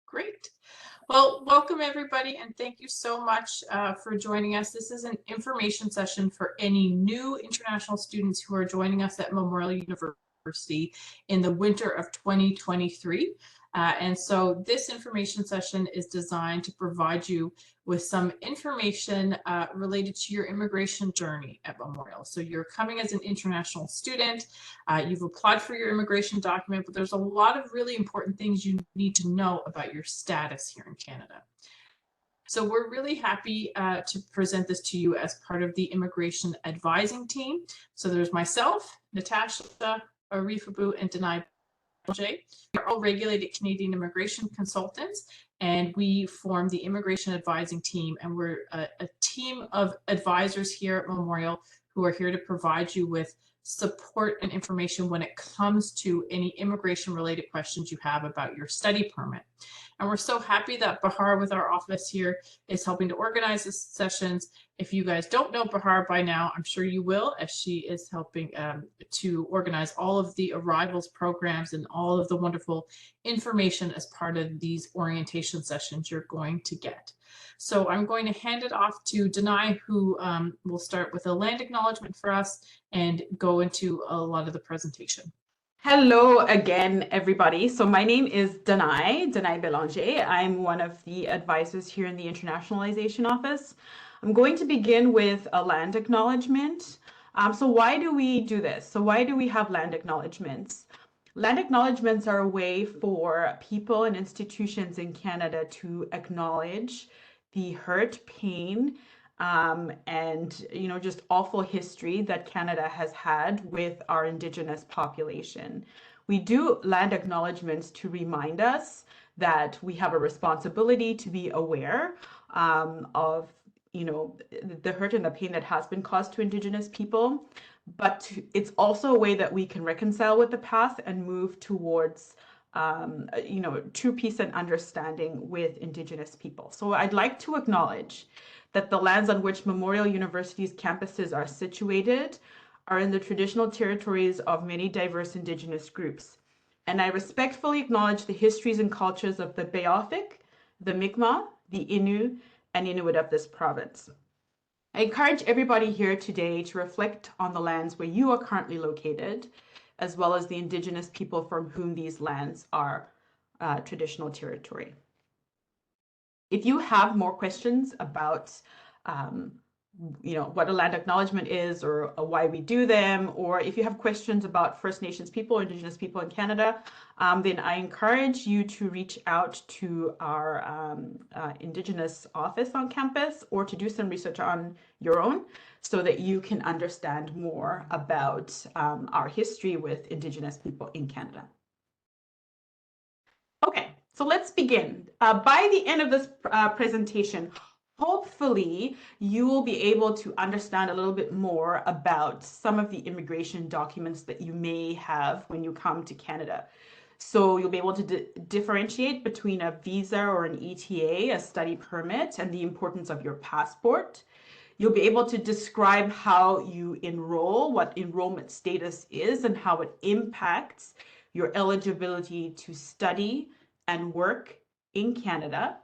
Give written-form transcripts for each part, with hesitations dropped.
Great. Well, welcome everybody, and thank you so much for joining us. This is an information session for any new international students who are joining us at Memorial University in the winter of 2023. And so this information session is designed to provide you with some information related to your immigration journey at Memorial. So you're coming as an international student, you've applied for your immigration document, but there's a lot of really important things you need to know about your status here in Canada. So we're really happy to present this to you as part of the immigration advising team. So there's myself, Natasha, Refugee, and Denai. We're all regulated Canadian immigration consultants, and we form the immigration advising team, and we're a team of advisors here at Memorial who are here to provide you with support and information when it comes to any immigration related questions you have about your study permit. And we're so happy that Bahar with our office here is helping to organize the sessions. If you guys don't know Bahar by now, I'm sure you will, as she is helping to organize all of the arrivals programs and all of the wonderful information as part of these orientation sessions you're going to get. So I'm going to hand it off to Denai, who will start with a land acknowledgement for us and go into a lot of the presentation. Hello again, everybody. So my name is Denai Belanger. I'm one of the advisors here in the Internationalization Office. I'm going to begin with a land acknowledgement. So why do we do this? So why do we have land acknowledgements? Land acknowledgements are a way for people and institutions in Canada to acknowledge the hurt, pain, and just awful history that Canada has had with our Indigenous population. We do land acknowledgements to remind us that we have a responsibility to be aware of the hurt and the pain that has been caused to Indigenous people, but it's also a way that we can reconcile with the past and move towards true peace and understanding with Indigenous people. So I'd like to acknowledge that the lands on which Memorial University's campuses are situated are in the traditional territories of many diverse Indigenous groups. And I respectfully acknowledge the histories and cultures of the Beothuk, the Mi'kmaq, the Innu, and Inuit of this province. I encourage everybody here today to reflect on the lands where you are currently located, as well as the Indigenous people from whom these lands are traditional territory. If you have more questions about what a land acknowledgement is or why we do them, or if you have questions about First Nations people, Indigenous people in Canada, then I encourage you to reach out to our Indigenous office on campus or to do some research on your own so that you can understand more about our history with Indigenous people in Canada. Okay, so let's begin. By the end of this presentation, hopefully you will be able to understand a little bit more about some of the immigration documents that you may have when you come to Canada. So you'll be able to differentiate between a visa or an ETA, a study permit, and the importance of your passport. You'll be able to describe how you enroll, what enrollment status is, and how it impacts your eligibility to study and work in Canada.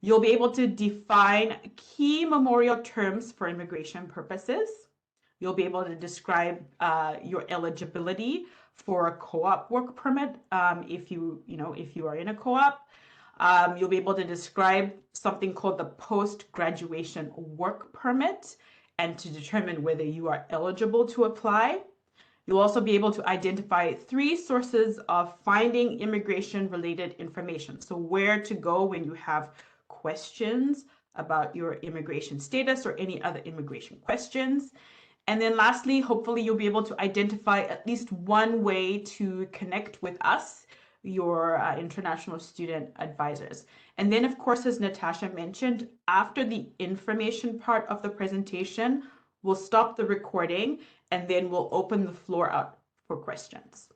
You'll be able to define key Memorial terms for immigration purposes. You'll be able to describe your eligibility for a co-op work permit if you are in a co-op. You'll be able to describe something called the post-graduation work permit and to determine whether you are eligible to apply. You'll also be able to identify 3 sources of finding immigration-related information. So where to go when you have questions about your immigration status or any other immigration questions. And then lastly, hopefully you'll be able to identify at least one way to connect with us, your international student advisors. And then, of course, as Natasha mentioned, after the information part of the presentation, we'll stop the recording and then we'll open the floor out for questions.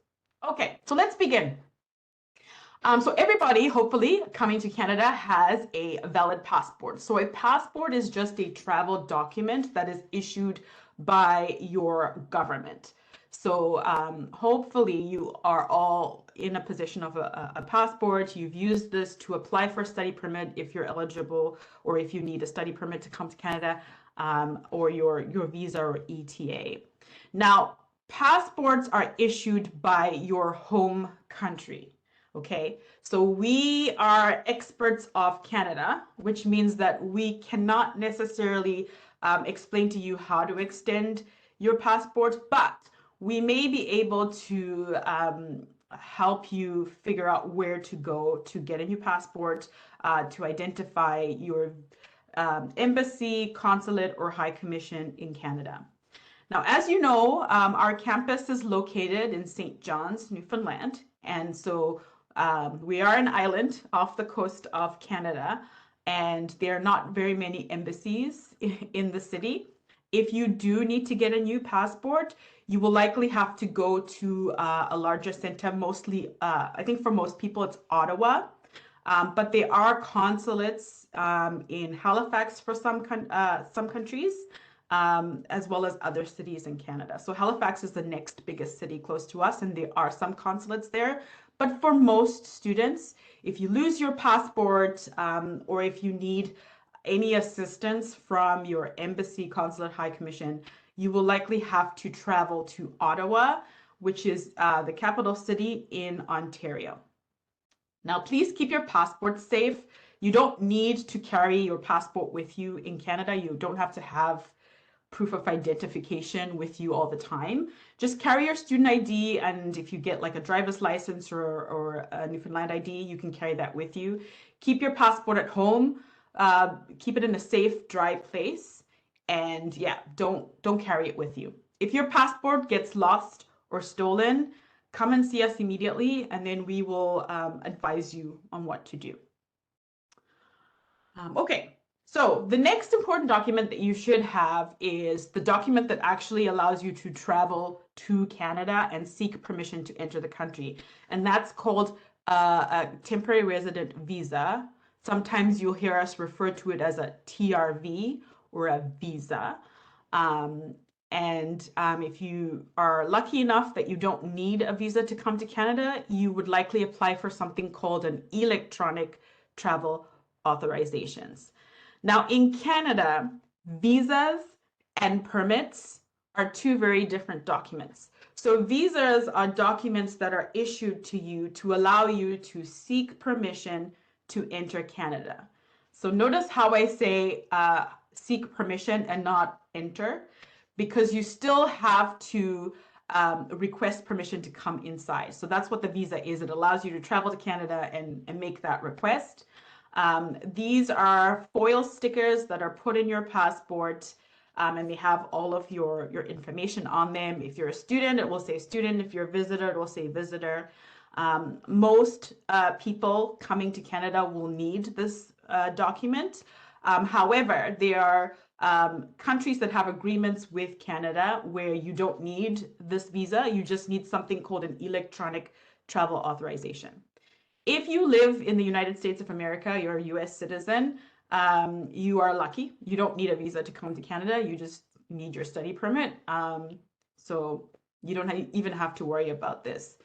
Okay, so let's begin. So everybody, hopefully, coming to Canada has a valid passport. So a passport is just a travel document that is issued by your government. So hopefully you are all in a position of a passport. You've used this to apply for a study permit if you're eligible, or if you need a study permit to come to Canada, or your visa or ETA. Now, passports are issued by your home country. Okay, so we are experts of Canada, which means that we cannot necessarily explain to you how to extend your passport, but we may be able to help you figure out where to go to get a new passport, to identify your embassy, consulate, or high commission in Canada. Now, as you know, our campus is located in St. John's, Newfoundland, and so we are an island off the coast of Canada, and there are not very many embassies in the city. If you do need to get a new passport, you will likely have to go to a larger center, mostly, I think for most people, it's Ottawa. But there are consulates in Halifax for some countries, as well as other cities in Canada. So Halifax is the next biggest city close to us, and there are some consulates there. But for most students, if you lose your passport, or if you need any assistance from your embassy, consulate, high commission, you will likely have to travel to Ottawa, which is the capital city in Ontario. Now, please keep your passport safe. You don't need to carry your passport with you in Canada. You don't have to have proof of identification with you all the time. Just carry your student ID, and if you get like a driver's license or a Newfoundland ID, you can carry that with you. Keep your passport at home. Keep it in a safe, dry place, and yeah, don't carry it with you. If your passport gets lost or stolen, come and see us immediately, and then we will advise you on what to do. Okay, so the next important document that you should have is the document that actually allows you to travel to Canada and seek permission to enter the country, and that's called a temporary resident visa. Sometimes you'll hear us refer to it as a TRV or a visa. If you are lucky enough that you don't need a visa to come to Canada, you would likely apply for something called an electronic travel authorizations. Now, in Canada, visas and permits are two very different documents. So visas are documents that are issued to you to allow you to seek permission to enter Canada. So notice how I say seek permission and not enter, because you still have to request permission to come inside. So that's what the visa is. It allows you to travel to Canada and make that request. These are foil stickers that are put in your passport, and they have all of your information on them. If you're a student, it will say student. If you're a visitor, it will say visitor. Most people coming to Canada will need this document. However, there are countries that have agreements with Canada where you don't need this visa. You just need something called an electronic travel authorization. If you live in the United States of America, you're a US citizen, you are lucky. You don't need a visa to come to Canada. You just need your study permit. So you don't even have to worry about this.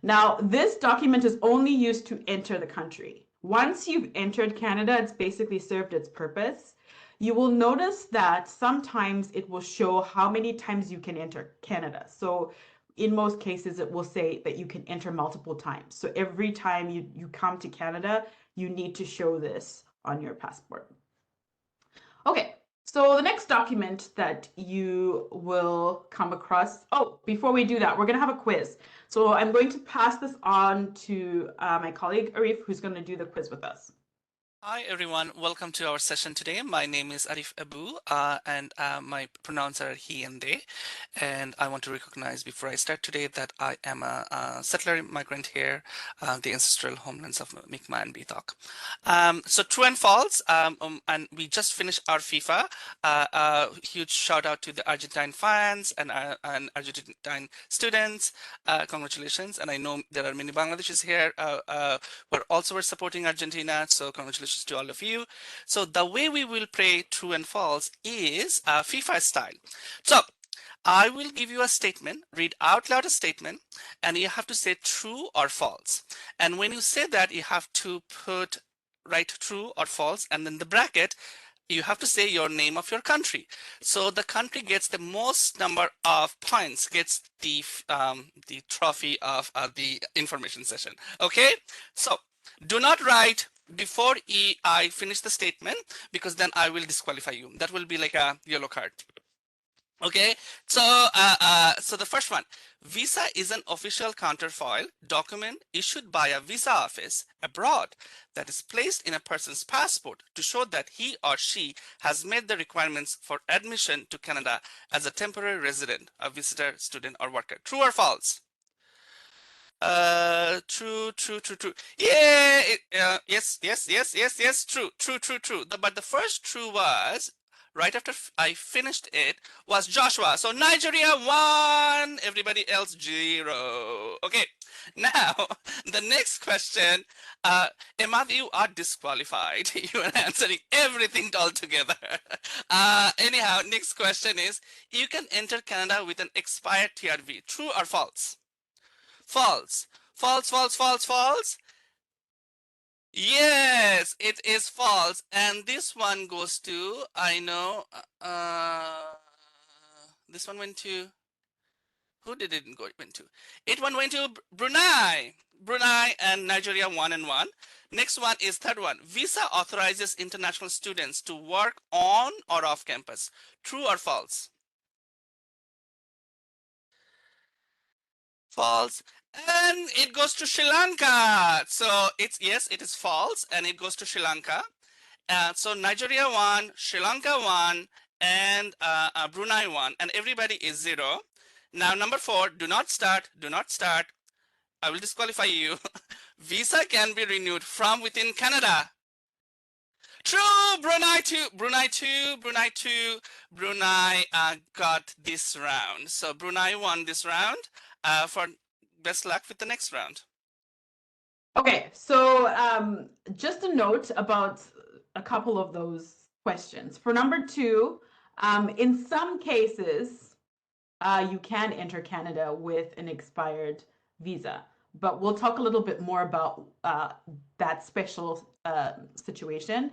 Now, this document is only used to enter the country. Once you've entered Canada, it's basically served its purpose. You will notice that sometimes it will show how many times you can enter Canada. So in most cases, it will say that you can enter multiple times. So every time you come to Canada, you need to show this on your passport. Okay, so the next document that you will come across, oh, before we do that, we're going to have a quiz. So I'm going to pass this on to my colleague Arif, who's going to do the quiz with us. Hi everyone, welcome to our session today. My name is Arif Abu and my pronouns are he and they. And I want to recognize before I start today that I am a settler migrant here, the ancestral homelands of Mi'kmaq and Beothuk. So true and false, and we just finished our FIFA. Huge shout out to the Argentine fans and Argentine students. Congratulations. And I know there are many Bangladeshis here who are also supporting Argentina, so congratulations to all of you. So the way we will play true and false is FIFA style. So I will give you a statement, read out loud a statement, and you have to say true or false. And when you say that, you have to write true or false, and then the bracket, you have to say your name of your country. So the country gets the most number of points, gets the trophy of the information session. Okay, so do not write before I finish the statement, because then I will disqualify you. That will be like a yellow card. Okay, so so the first one, visa is an official counterfoil document issued by a visa office abroad that is placed in a person's passport to show that he or she has met the requirements for admission to Canada as a temporary resident, a visitor, student, or worker. True or false? True. Yeah, yes, true. But the first true was right after I finished it was Joshua. So Nigeria 1, everybody else 0. Okay, now the next question, Emma, you are disqualified. You are answering everything altogether. Anyhow, next question is, you can enter Canada with an expired TRV. True or false? False. False. Yes, it is false. And this one goes to, I know, this one went to, who did it went to? It one went to Brunei. Brunei and Nigeria 1 and 1. Next one is third one. Visa authorizes international students to work on or off campus. True or false? False. And it goes to Sri Lanka. So it's, yes, it is false, and it goes to Sri Lanka. So Nigeria 1, Sri Lanka 1, and Brunei 1, and everybody is 0. Now number 4, do not start. I will disqualify you. Visa can be renewed from within Canada. True, Brunei 2, Brunei got this round. So Brunei won this round. For best luck with the next round. Okay, so just a note about a couple of those questions. For number 2, in some cases, you can enter Canada with an expired visa, but we'll talk a little bit more about that special situation.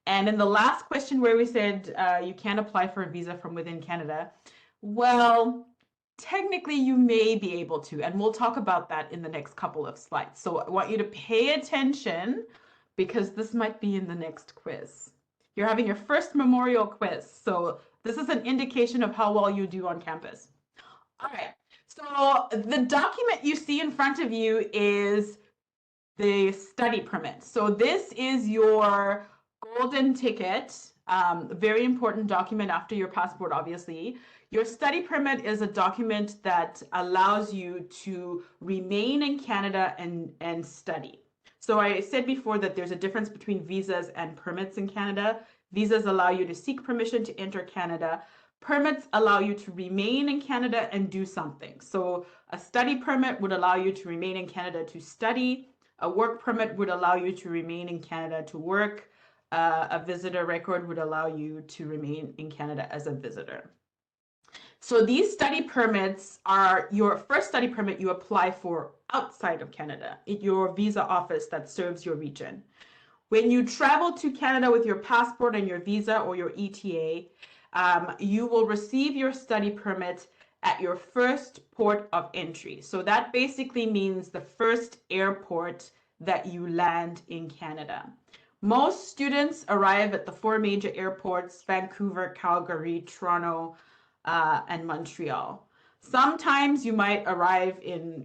And in the last question where we said you can apply for a visa from within Canada, well, technically you may be able to, and we'll talk about that in the next couple of slides. So I want you to pay attention, because this might be in the next quiz. You're having your first memorial quiz, so this is an indication of how well you do on campus. All right, so the document you see in front of you is the study permit. So this is your golden ticket, very important document after your passport, obviously. Your study permit is a document that allows you to remain in Canada and study. So I said before that there's a difference between visas and permits in Canada. Visas allow you to seek permission to enter Canada. Permits allow you to remain in Canada and do something. So a study permit would allow you to remain in Canada to study. A work permit would allow you to remain in Canada to work. A visitor record would allow you to remain in Canada as a visitor. So these study permits are your first study permit you apply for outside of Canada, at your visa office that serves your region. When you travel to Canada with your passport and your visa or your ETA, you will receive your study permit at your first port of entry. So that basically means the first airport that you land in Canada. Most students arrive at the 4 major airports: Vancouver, Calgary, Toronto, and Montreal. Sometimes you might arrive in,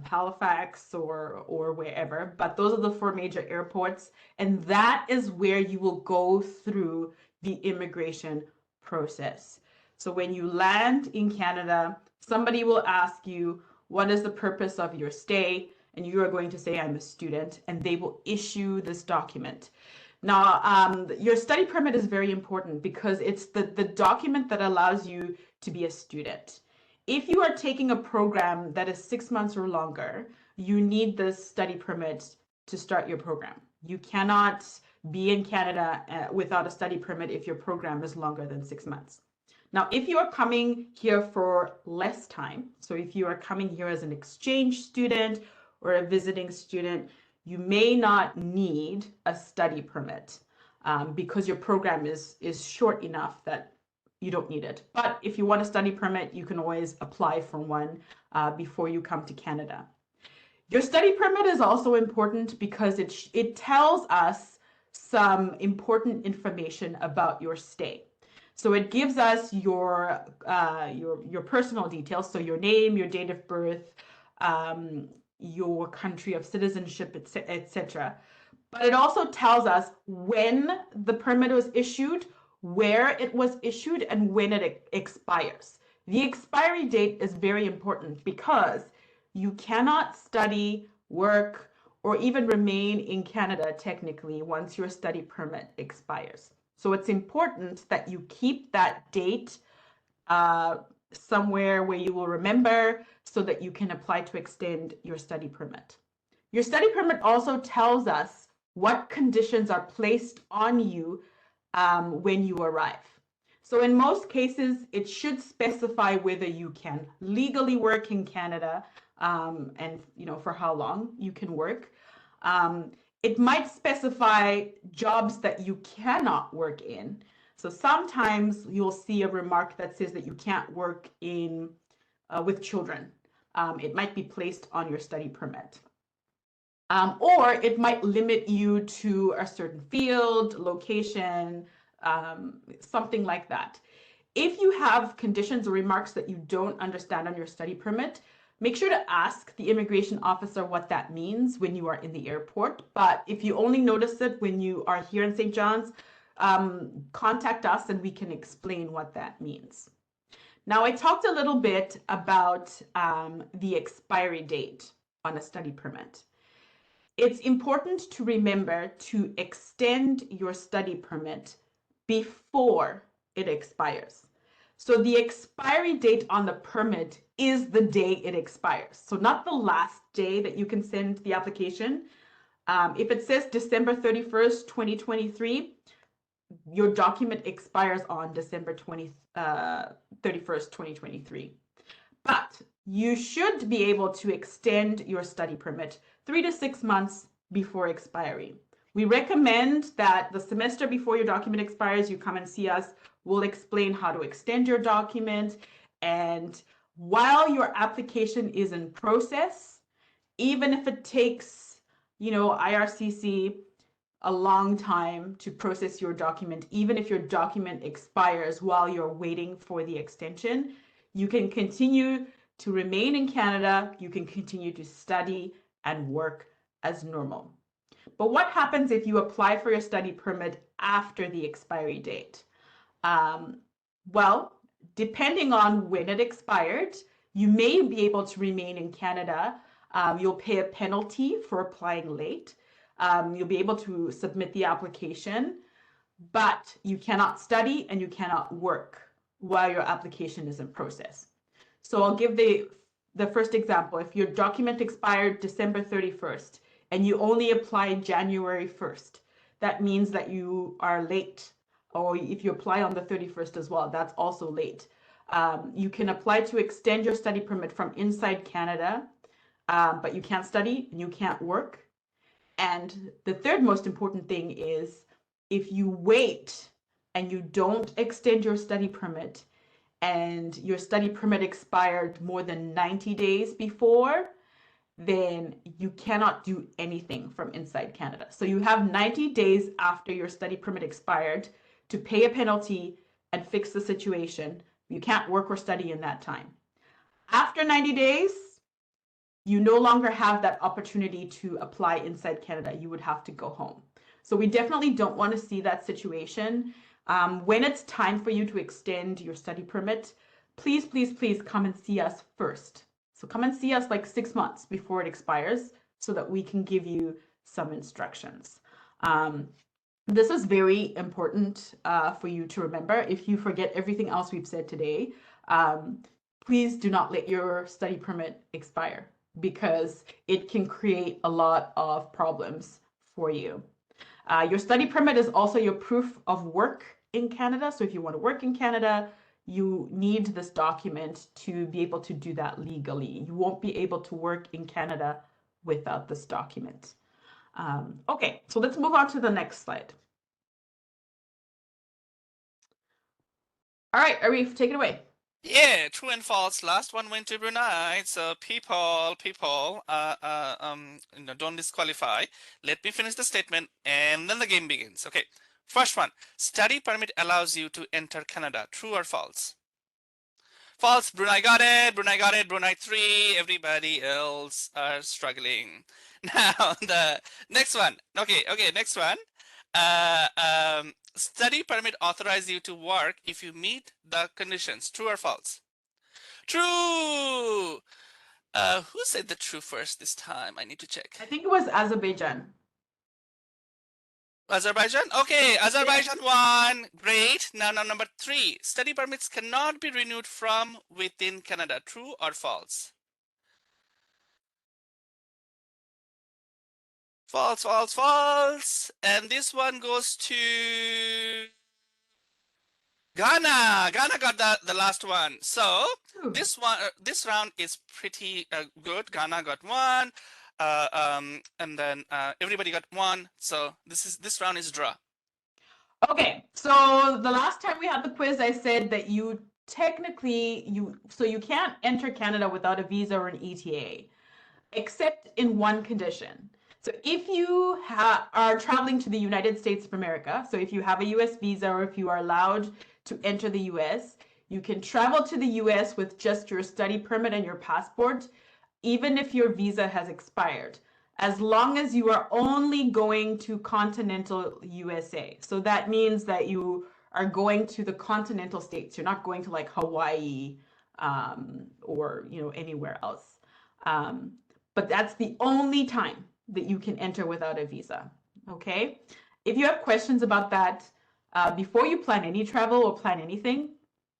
Halifax or wherever, but those are the 4 major airports, and that is where you will go through the immigration process. So when you land in Canada, somebody will ask you, what is the purpose of your stay? And you are going to say, I'm a student, and they will issue this document. Now, your study permit is very important because it's the document that allows you to be a student. If you are taking a program that is 6 months or longer, you need this study permit to start your program. You cannot be in Canada without a study permit if your program is longer than 6 months. Now, if you are coming here for less time, so if you are coming here as an exchange student or a visiting student, you may not need a study permit because your program is short enough that you don't need it. But if you want a study permit, you can always apply for one before you come to Canada. Your study permit is also important because it tells us some important information about your stay. So it gives us your personal details, so your name, your date of birth, your country of citizenship, etc. But it also tells us when the permit was issued, where it was issued, and when it expires. The expiry date is very important because you cannot study, work, or even remain in Canada technically once your study permit expires. So it's important that you keep that date somewhere where you will remember so that you can apply to extend your study permit. Your study permit also tells us what conditions are placed on you when you arrive. So in most cases, it should specify whether you can legally work in Canada and for how long you can work. It might specify jobs that you cannot work in. So sometimes you'll see a remark that says that you can't work in with children. It might be placed on your study permit. Or it might limit you to a certain field, location, something like that. If you have conditions or remarks that you don't understand on your study permit, make sure to ask the immigration officer what that means when you are in the airport. But if you only notice it when you are here in St. John's, contact us and we can explain what that means. Now, I talked a little bit about the expiry date on a study permit. It's important to remember to extend your study permit before it expires. So the expiry date on the permit is the day it expires. So not the last day that you can send the application. If it says December 31st, 2023, your document expires on December 31st, 2023. But you should be able to extend your study permit 3 to 6 months before expiry. We recommend that the semester before your document expires, you come and see us. We'll explain how to extend your document. And while your application is in process, even if it takes, IRCC a long time to process your document, even if your document expires while you're waiting for the extension, you can continue to remain in Canada, you can continue to study and work as normal. But what happens if you apply for your study permit after the expiry date? Well, depending on when it expired, you may be able to remain in Canada. You'll pay a penalty for applying late. You'll be able to submit the application, but you cannot study and you cannot work while your application is in process. So I'll give the first example. If your document expired December 31st and you only applied January 1st, that means that you are late. Or if you apply on the 31st as well, that's also late. You can apply to extend your study permit from inside Canada, but you can't study and you can't work. And the third most important thing is if you wait and you don't extend your study permit and your study permit expired more than 90 days before, then you cannot do anything from inside Canada. So you have 90 days after your study permit expired to pay a penalty and fix the situation. You can't work or study in that time. After 90 days, you no longer have that opportunity to apply inside Canada. You would have to go home. So we definitely don't want to see that situation. When it's time for you to extend your study permit, please, please, please come and see us first. So come and see us like 6 months before it expires so that we can give you some instructions. This is very important for you to remember. If you forget everything else we've said today, please do not let your study permit expire, because it can create a lot of problems for you. Your study permit is also your proof of work in Canada. So if you want to work in Canada, you need this document to be able to do that legally. You won't be able to work in Canada without this document. Okay, so let's move on to the next slide. All right, Arif, take it away. Yeah, true and false. Last one went to Brunei. So people, don't disqualify. Let me finish the statement and then the game begins. Okay, first one. Study permit allows you to enter Canada. True or false? False. Brunei got it. Brunei got it. Brunei 3. Everybody else are struggling. Now the next one. Okay, next one. Study permit authorizes you to work if you meet the conditions. True or false? True. Who said the true first this time? I need to check. I think it was Azerbaijan. Azerbaijan? Okay, Azerbaijan won. Great. Now number 3. Study permits cannot be renewed from within Canada. True or false? False, false, false. And this one goes to Ghana. Ghana got the last one. So this round is pretty good. Ghana got 1. And then everybody got 1. So this round is draw. Okay, so the last time we had the quiz, I said that you can't enter Canada without a visa or an ETA, except in one condition. So if you are traveling to the United States of America, so if you have a US visa or if you are allowed to enter the US, you can travel to the US with just your study permit and your passport, even if your visa has expired, as long as you are only going to continental USA. So that means that you are going to the continental states. You're not going to like Hawaii or anywhere else. But that's the only time that you can enter without a visa. Okay? If you have questions about that, before you plan any travel or plan anything,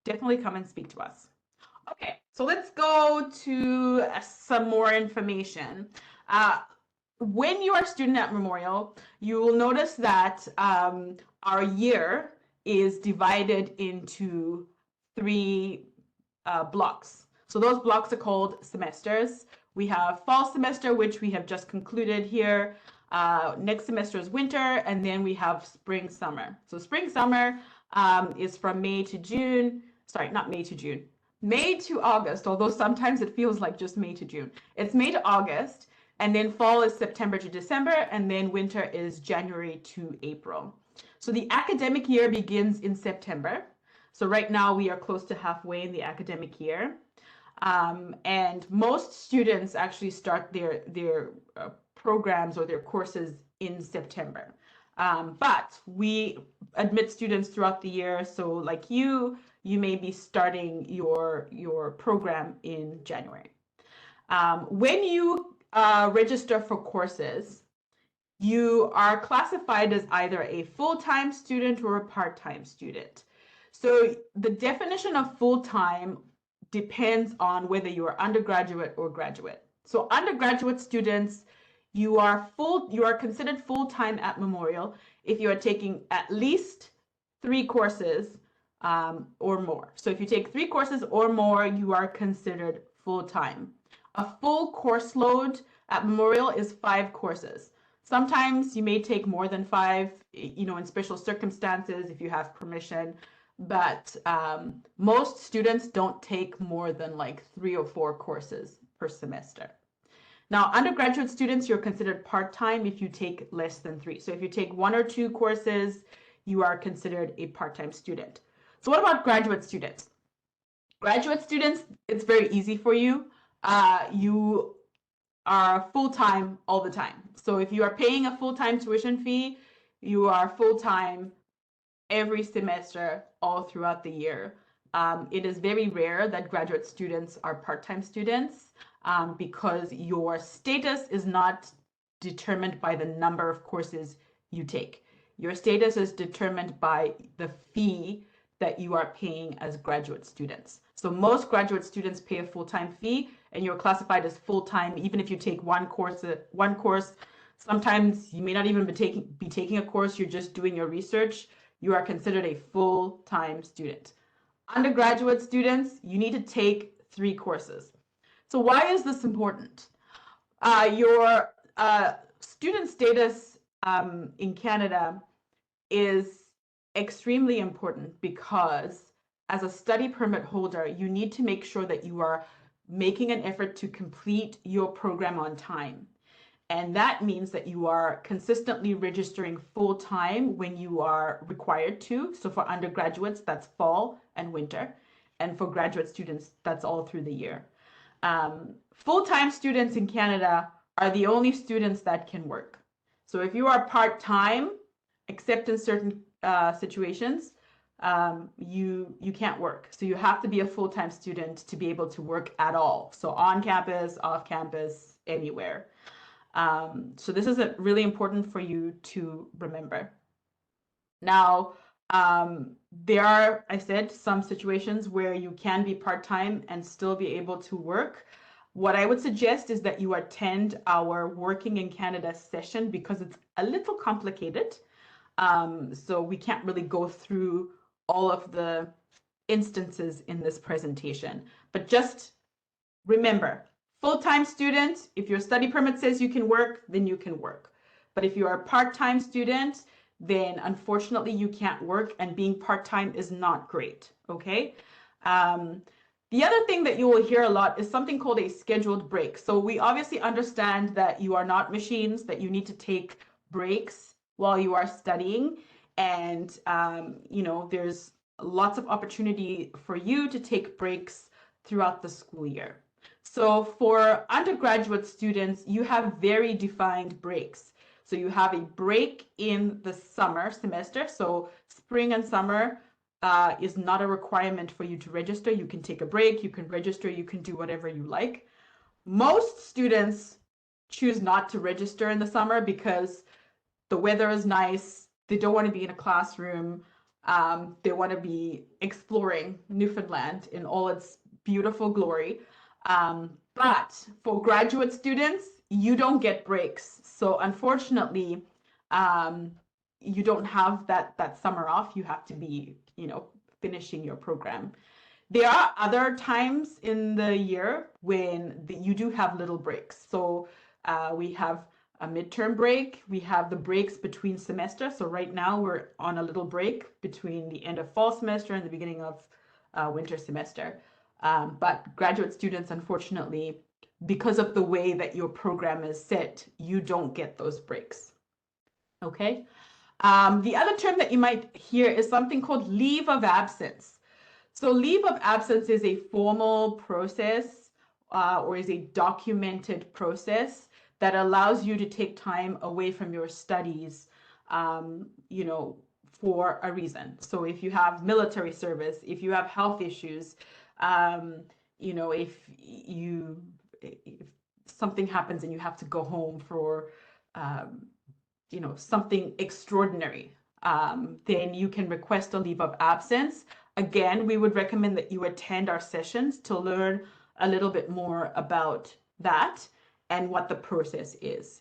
definitely come and speak to us. Okay, so let's go to some more information. When you are a student at Memorial, you will notice that our year is divided into 3 blocks. So those blocks are called semesters. We have fall semester, which we have just concluded here. Next semester is winter, and then we have spring summer. So spring summer is from May to June. Sorry, not May to June. May to August, although sometimes it feels like just May to June. It's May to August, and then fall is September to December, and then winter is January to April. So the academic year begins in September. So right now we are close to halfway in the academic year. And most students actually start their programs or their courses in September. But we admit students throughout the year. So like you may be starting your program in January. When you register for courses, you are classified as either a full-time student or a part-time student. So the definition of full-time depends on whether you are undergraduate or graduate. So undergraduate students, you are considered full-time at Memorial if you are taking at least 3 courses or more. So if you take 3 courses or more, you are considered full-time. A full course load at Memorial is 5 courses. Sometimes you may take more than 5, in special circumstances if you have permission. But most students don't take more than like 3 or 4 courses per semester. Now, undergraduate students, you're considered part-time if you take less than 3. So if you take 1 or 2 courses, you are considered a part-time student. So what about graduate students? Graduate students, it's very easy for you. You are full-time all the time. So if you are paying a full-time tuition fee, you are full-time every semester all throughout the year. It is very rare that graduate students are part-time students because your status is not determined by the number of courses you take. Your status is determined by the fee that you are paying as graduate students. So most graduate students pay a full-time fee, and you're classified as full-time even if you take one course. Sometimes you may not even be taking a course, you're just doing your research. You are considered a full-time student. Undergraduate students, you need to take 3 courses. So why is this important? Your student status in Canada is extremely important because as a study permit holder, you need to make sure that you are making an effort to complete your program on time. And that means that you are consistently registering full-time when you are required to. So for undergraduates, that's fall and winter. And for graduate students, that's all through the year. Full-time students in Canada are the only students that can work. So if you are part-time, except in certain situations, you can't work. So you have to be a full-time student to be able to work at all. So on campus, off campus, anywhere. So this is really important for you to remember. Now, there are, I said, some situations where you can be part-time and still be able to work. What I would suggest is that you attend our Working in Canada session because it's a little complicated. So we can't really go through all of the instances in this presentation, but just remember, full-time student, if your study permit says you can work, then you can work. But if you are a part-time student, then unfortunately you can't work, and being part-time is not great, okay? The other thing that you will hear a lot is something called a scheduled break. So we obviously understand that you are not machines, that you need to take breaks while you are studying. And, you know, there's lots of opportunity for you to take breaks throughout the school year. So for undergraduate students, you have very defined breaks. So you have a break in the summer semester. So spring and summer is not a requirement for you to register. You can take a break, you can register, you can do whatever you like. Most students choose not to register in the summer because the weather is nice. They don't want to be in a classroom. They want to be exploring Newfoundland in all its beautiful glory. But for graduate students, you don't get breaks. So unfortunately, you don't have that summer off. You have to be, you know, finishing your program. There are other times in the year when you do have little breaks. So we have a midterm break. We have the breaks between semesters. So right now we're on a little break between the end of fall semester and the beginning of winter semester. But graduate students, unfortunately, because of the way that your program is set, you don't get those breaks. Okay. The other term that you might hear is something called leave of absence. So leave of absence is a formal process or is a documented process that allows you to take time away from your studies, you know, for a reason. So if you have military service, if you have health issues, you know, if something happens and you have to go home for, you know, something extraordinary, then you can request a leave of absence. Again, we would recommend that you attend our sessions to learn a little bit more about that and what the process is.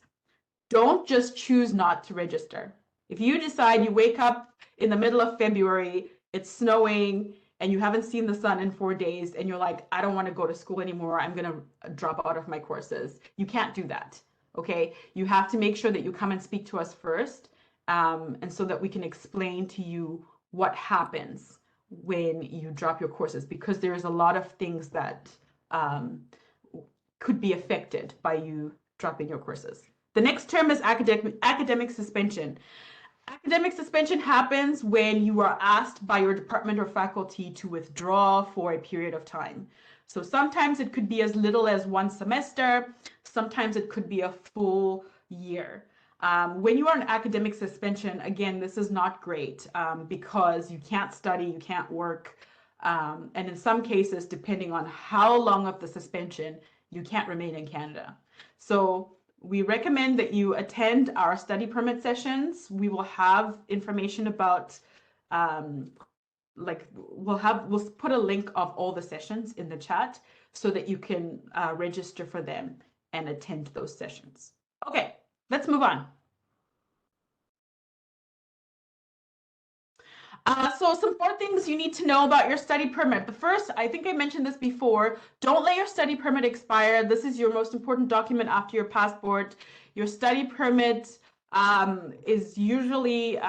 Don't just choose not to register. If you decide you wake up in the middle of February, it's snowing, and you haven't seen the sun in 4 days, and you're like, I don't want to go to school anymore, I'm going to drop out of my courses. You can't do that, okay? You have to make sure that you come and speak to us first, and so that we can explain to you what happens when you drop your courses, because there's a lot of things that could be affected by you dropping your courses. The next term is academic suspension. Academic suspension happens when you are asked by your department or faculty to withdraw for a period of time. So sometimes it could be as little as 1 semester, sometimes it could be a full year. When you are on academic suspension, again, this is not great because you can't study, you can't work, and in some cases, depending on how long of the suspension, you can't remain in Canada. So we recommend that you attend our study permit sessions. We will have information about, we'll put a link of all the sessions in the chat so that you can register for them and attend those sessions. Okay, let's move on. So some more things you need to know about your study permit. The first, I think I mentioned this before, don't let your study permit expire. This is your most important document after your passport. Your study permit is usually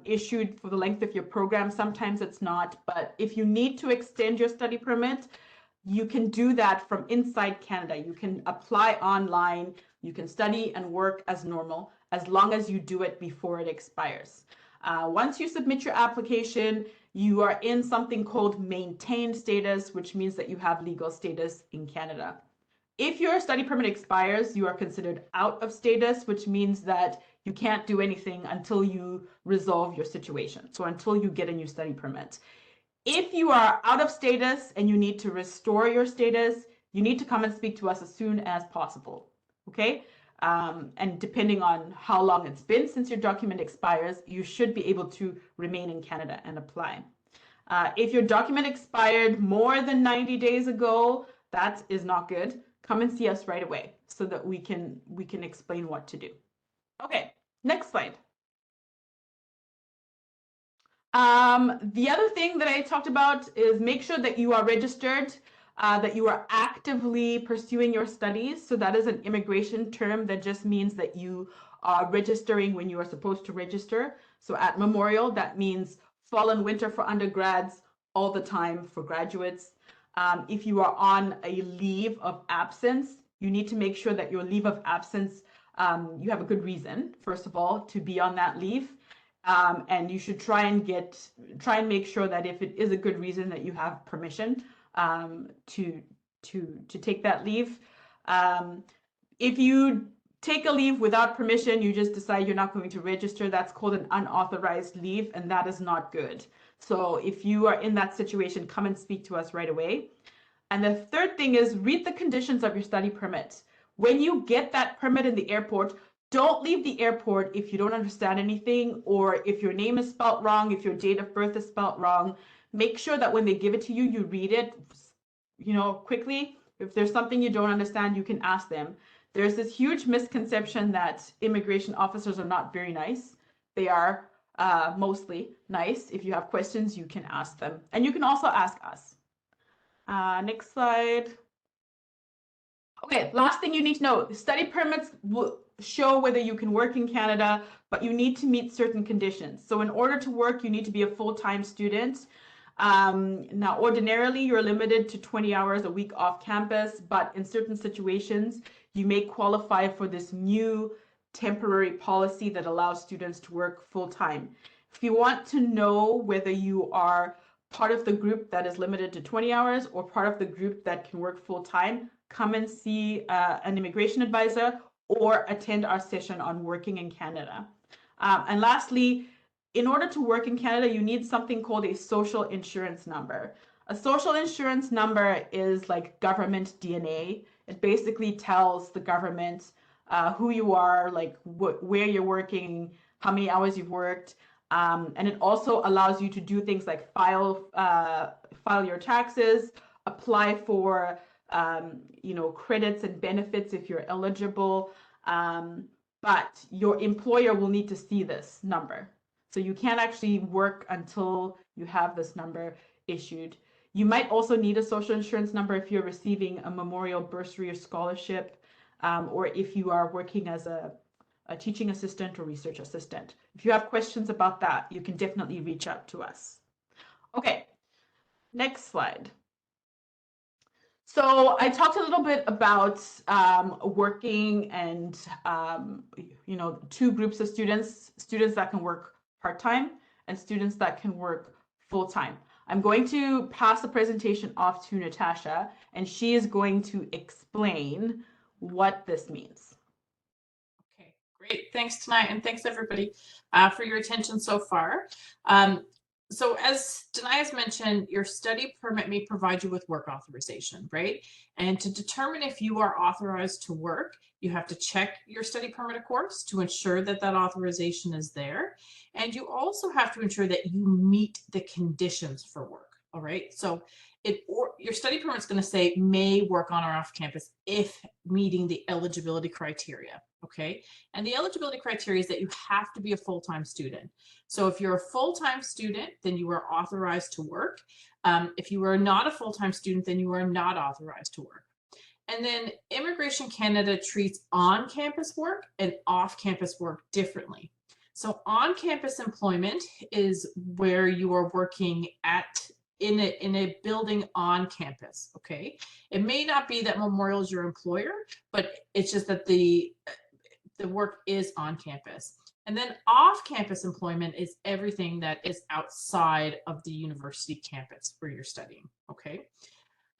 issued for the length of your program. Sometimes it's not, but if you need to extend your study permit, you can do that from inside Canada. You can apply online, you can study and work as normal, as long as you do it before it expires. Once you submit your application, you are in something called maintained status, which means that you have legal status in Canada. If your study permit expires, you are considered out of status, which means that you can't do anything until you resolve your situation. So until you get a new study permit. If you are out of status and you need to restore your status, you need to come and speak to us as soon as possible. Okay? And depending on how long it's been since your document expires, you should be able to remain in Canada and apply. If your document expired more than 90 days ago, that is not good. Come and see us right away so that we can explain what to do. Okay, next slide. The other thing that I talked about is make sure that you are registered, that you are actively pursuing your studies. So that is an immigration term that just means that you are registering when you are supposed to register. So at Memorial, that means fall and winter for undergrads, all the time for graduates. If you are on a leave of absence, you need to make sure that your leave of absence, you have a good reason, first of all, to be on that leave. And you should try and make sure that if it is a good reason that you have permission to take that leave. If you take a leave without permission, you just decide you're not going to register, that's called an unauthorized leave, and that is not good. So if you are in that situation, come and speak to us right away. And the third thing is read the conditions of your study permit. When you get that permit in the airport, don't leave the airport if you don't understand anything, or if your name is spelt wrong, if your date of birth is spelt wrong. Make sure that when they give it to you, you read it, quickly. If there's something you don't understand, you can ask them. There's this huge misconception that immigration officers are not very nice. They are mostly nice. If you have questions, you can ask them. And you can also ask us. Next slide. Okay, last thing you need to know, study permits will show whether you can work in Canada, but you need to meet certain conditions. So in order to work, you need to be a full-time student. Now, ordinarily, you're limited to 20 hours a week off campus, but in certain situations, you may qualify for this new temporary policy that allows students to work full-time. If you want to know whether you are part of the group that is limited to 20 hours or part of the group that can work full-time, come and see an immigration advisor or attend our session on working in Canada. And lastly, in order to work in Canada, you need something called a social insurance number. A social insurance number is like government DNA. It basically tells the government who you are, like where you're working, how many hours you've worked. And it also allows you to do things like file your taxes, apply for credits and benefits if you're eligible. But your employer will need to see this number. So you can't actually work until you have this number issued. You might also need a social insurance number if you're receiving a Memorial bursary or scholarship, or if you are working as a teaching assistant or research assistant. If you have questions about that, you can definitely reach out to us. Okay, next slide. So I talked a little bit about working and, two groups of students that can work part-time and students that can work full-time. I'm going to pass the presentation off to Natasha, and she is going to explain what this means. Okay, great. Thanks, Tanai, and thanks everybody for your attention so far. So as Tanai has mentioned, your study permit may provide you with work authorization, right? And to determine if you are authorized to work, you have to check your study permit, of course, to ensure that that authorization is there. And you also have to ensure that you meet the conditions for work, all right? So your study permit is going to say may work on or off campus if meeting the eligibility criteria. Okay. And the eligibility criteria is that you have to be a full-time student. So if you're a full-time student, then you are authorized to work. If you are not a full-time student, then you are not authorized to work. And then Immigration Canada treats on-campus work and off-campus work differently. So on-campus employment is where you are working in a building on campus, okay? It may not be that Memorial is your employer, but it's just that the work is on campus. And then off-campus employment is everything that is outside of the university campus where you're studying, okay?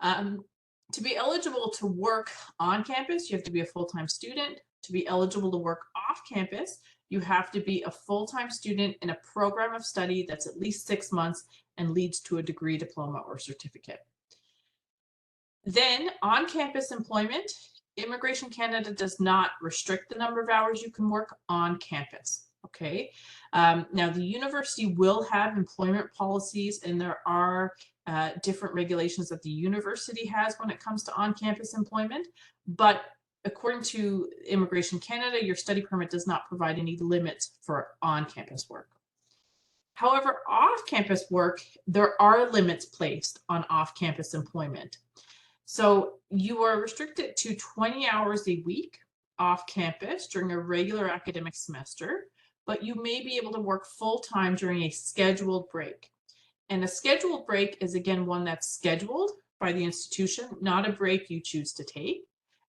To be eligible to work on campus, you have to be a full-time student. To be eligible to work off campus, you have to be a full-time student in a program of study that's at least 6 months and leads to a degree, diploma, or certificate. Then on-campus employment, Immigration Canada does not restrict the number of hours you can work on campus, okay? Now, the university will have employment policies, and there are different regulations that the university has when it comes to on-campus employment, but according to Immigration Canada, your study permit does not provide any limits for on-campus work. However, off-campus work, there are limits placed on off-campus employment. So you are restricted to 20 hours a week off campus during a regular academic semester, but you may be able to work full-time during a scheduled break. And a scheduled break is, again, one that's scheduled by the institution, not a break you choose to take.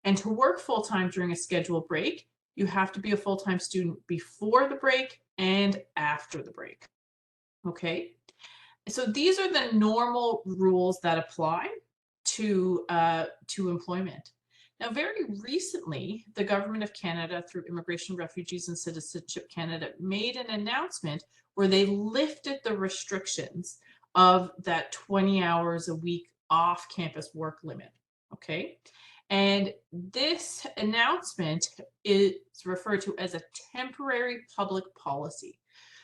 And to work full-time during a scheduled break, you have to be a full-time student before the break and after the break. Okay, so these are the normal rules that apply to employment. Now, very recently, the Government of Canada, through Immigration, Refugees and Citizenship Canada, made an announcement where they lifted the restrictions of that 20 hours a week off-campus work limit, okay? And this announcement is referred to as a temporary public policy.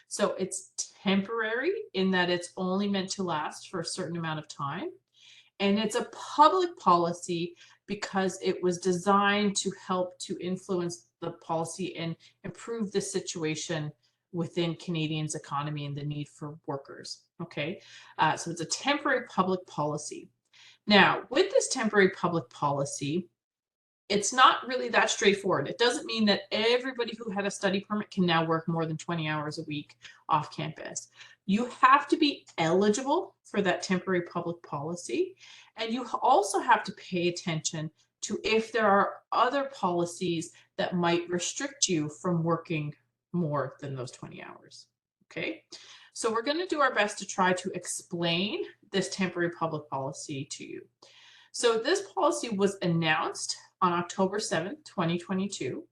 So it's temporary in that it's only meant to last for a certain amount of time. And it's a public policy because it was designed to help to influence the policy and improve the situation within Canadians' economy and the need for workers, okay? So it's a temporary public policy. Now, with this temporary public policy, it's not really that straightforward. It doesn't mean that everybody who had a study permit can now work more than 20 hours a week off campus. You have to be eligible for that temporary public policy, and you also have to pay attention to if there are other policies that might restrict you from working more than those 20 hours, okay? So we're going to do our best to try to explain this temporary public policy to you. So this policy was announced on October 7th, 2022.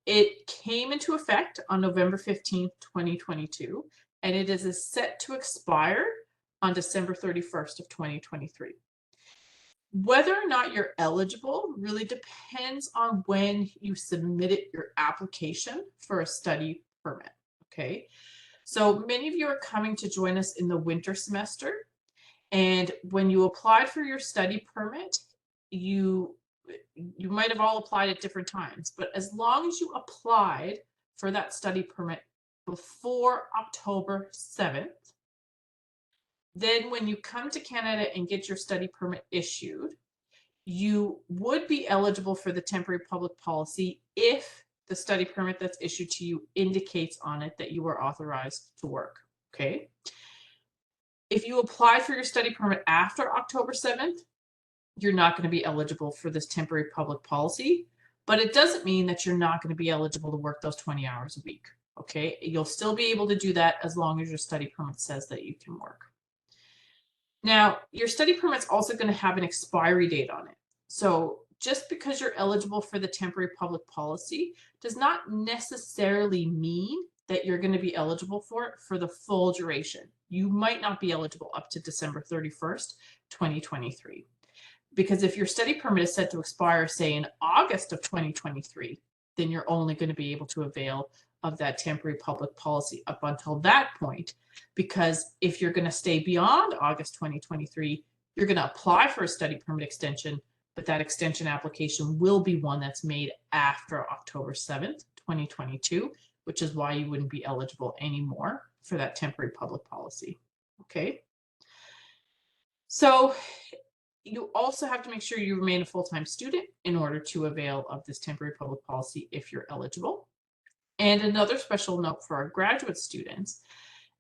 It came into effect on November 15th, 2022, and it is set to expire on December 31st of 2023. Whether or not you're eligible really depends on when you submitted your application for a study permit, okay? So many of you are coming to join us in the winter semester, and when you applied for your study permit, you might have all applied at different times, but as long as you applied for that study permit before October 7th, then when you come to Canada and get your study permit issued, you would be eligible for the temporary public policy if the study permit that's issued to you indicates on it that you are authorized to work, okay? If you apply for your study permit after October 7th, you're not going to be eligible for this temporary public policy, but it doesn't mean that you're not going to be eligible to work those 20 hours a week, okay? You'll still be able to do that as long as your study permit says that you can work. Now, your study permit's also going to have an expiry date on it. So just because you're eligible for the temporary public policy does not necessarily mean that you're going to be eligible for it for the full duration. You might not be eligible up to December 31st, 2023. Because if your study permit is set to expire, say, in August of 2023, then you're only going to be able to avail of that temporary public policy up until that point. Because if you're going to stay beyond August 2023, You're going to apply for a study permit extension, but that extension application will be one that's made after October 7th, 2022, which is why you wouldn't be eligible anymore for that temporary public policy. Okay. So you also have to make sure you remain a full-time student in order to avail of this temporary public policy if you're eligible. And another special note for our graduate students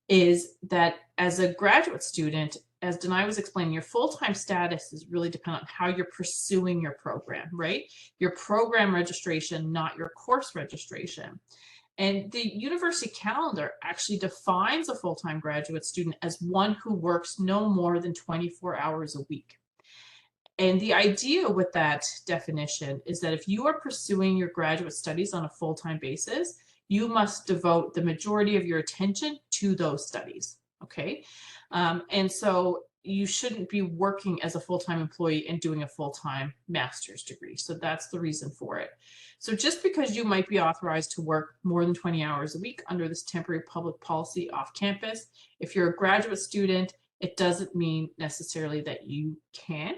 is that as a graduate student, as Denai was explaining, your full-time status is really dependent on how you're pursuing your program, right? Your program registration, not your course registration. And the university calendar actually defines a full-time graduate student as one who works no more than 24 hours a week. And the idea with that definition is that if you are pursuing your graduate studies on a full-time basis, you must devote the majority of your attention to those studies, okay? And so you shouldn't be working as a full-time employee and doing a full-time master's degree. So that's the reason for it. So just because you might be authorized to work more than 20 hours a week under this temporary public policy off campus, if you're a graduate student, it doesn't mean necessarily that you can.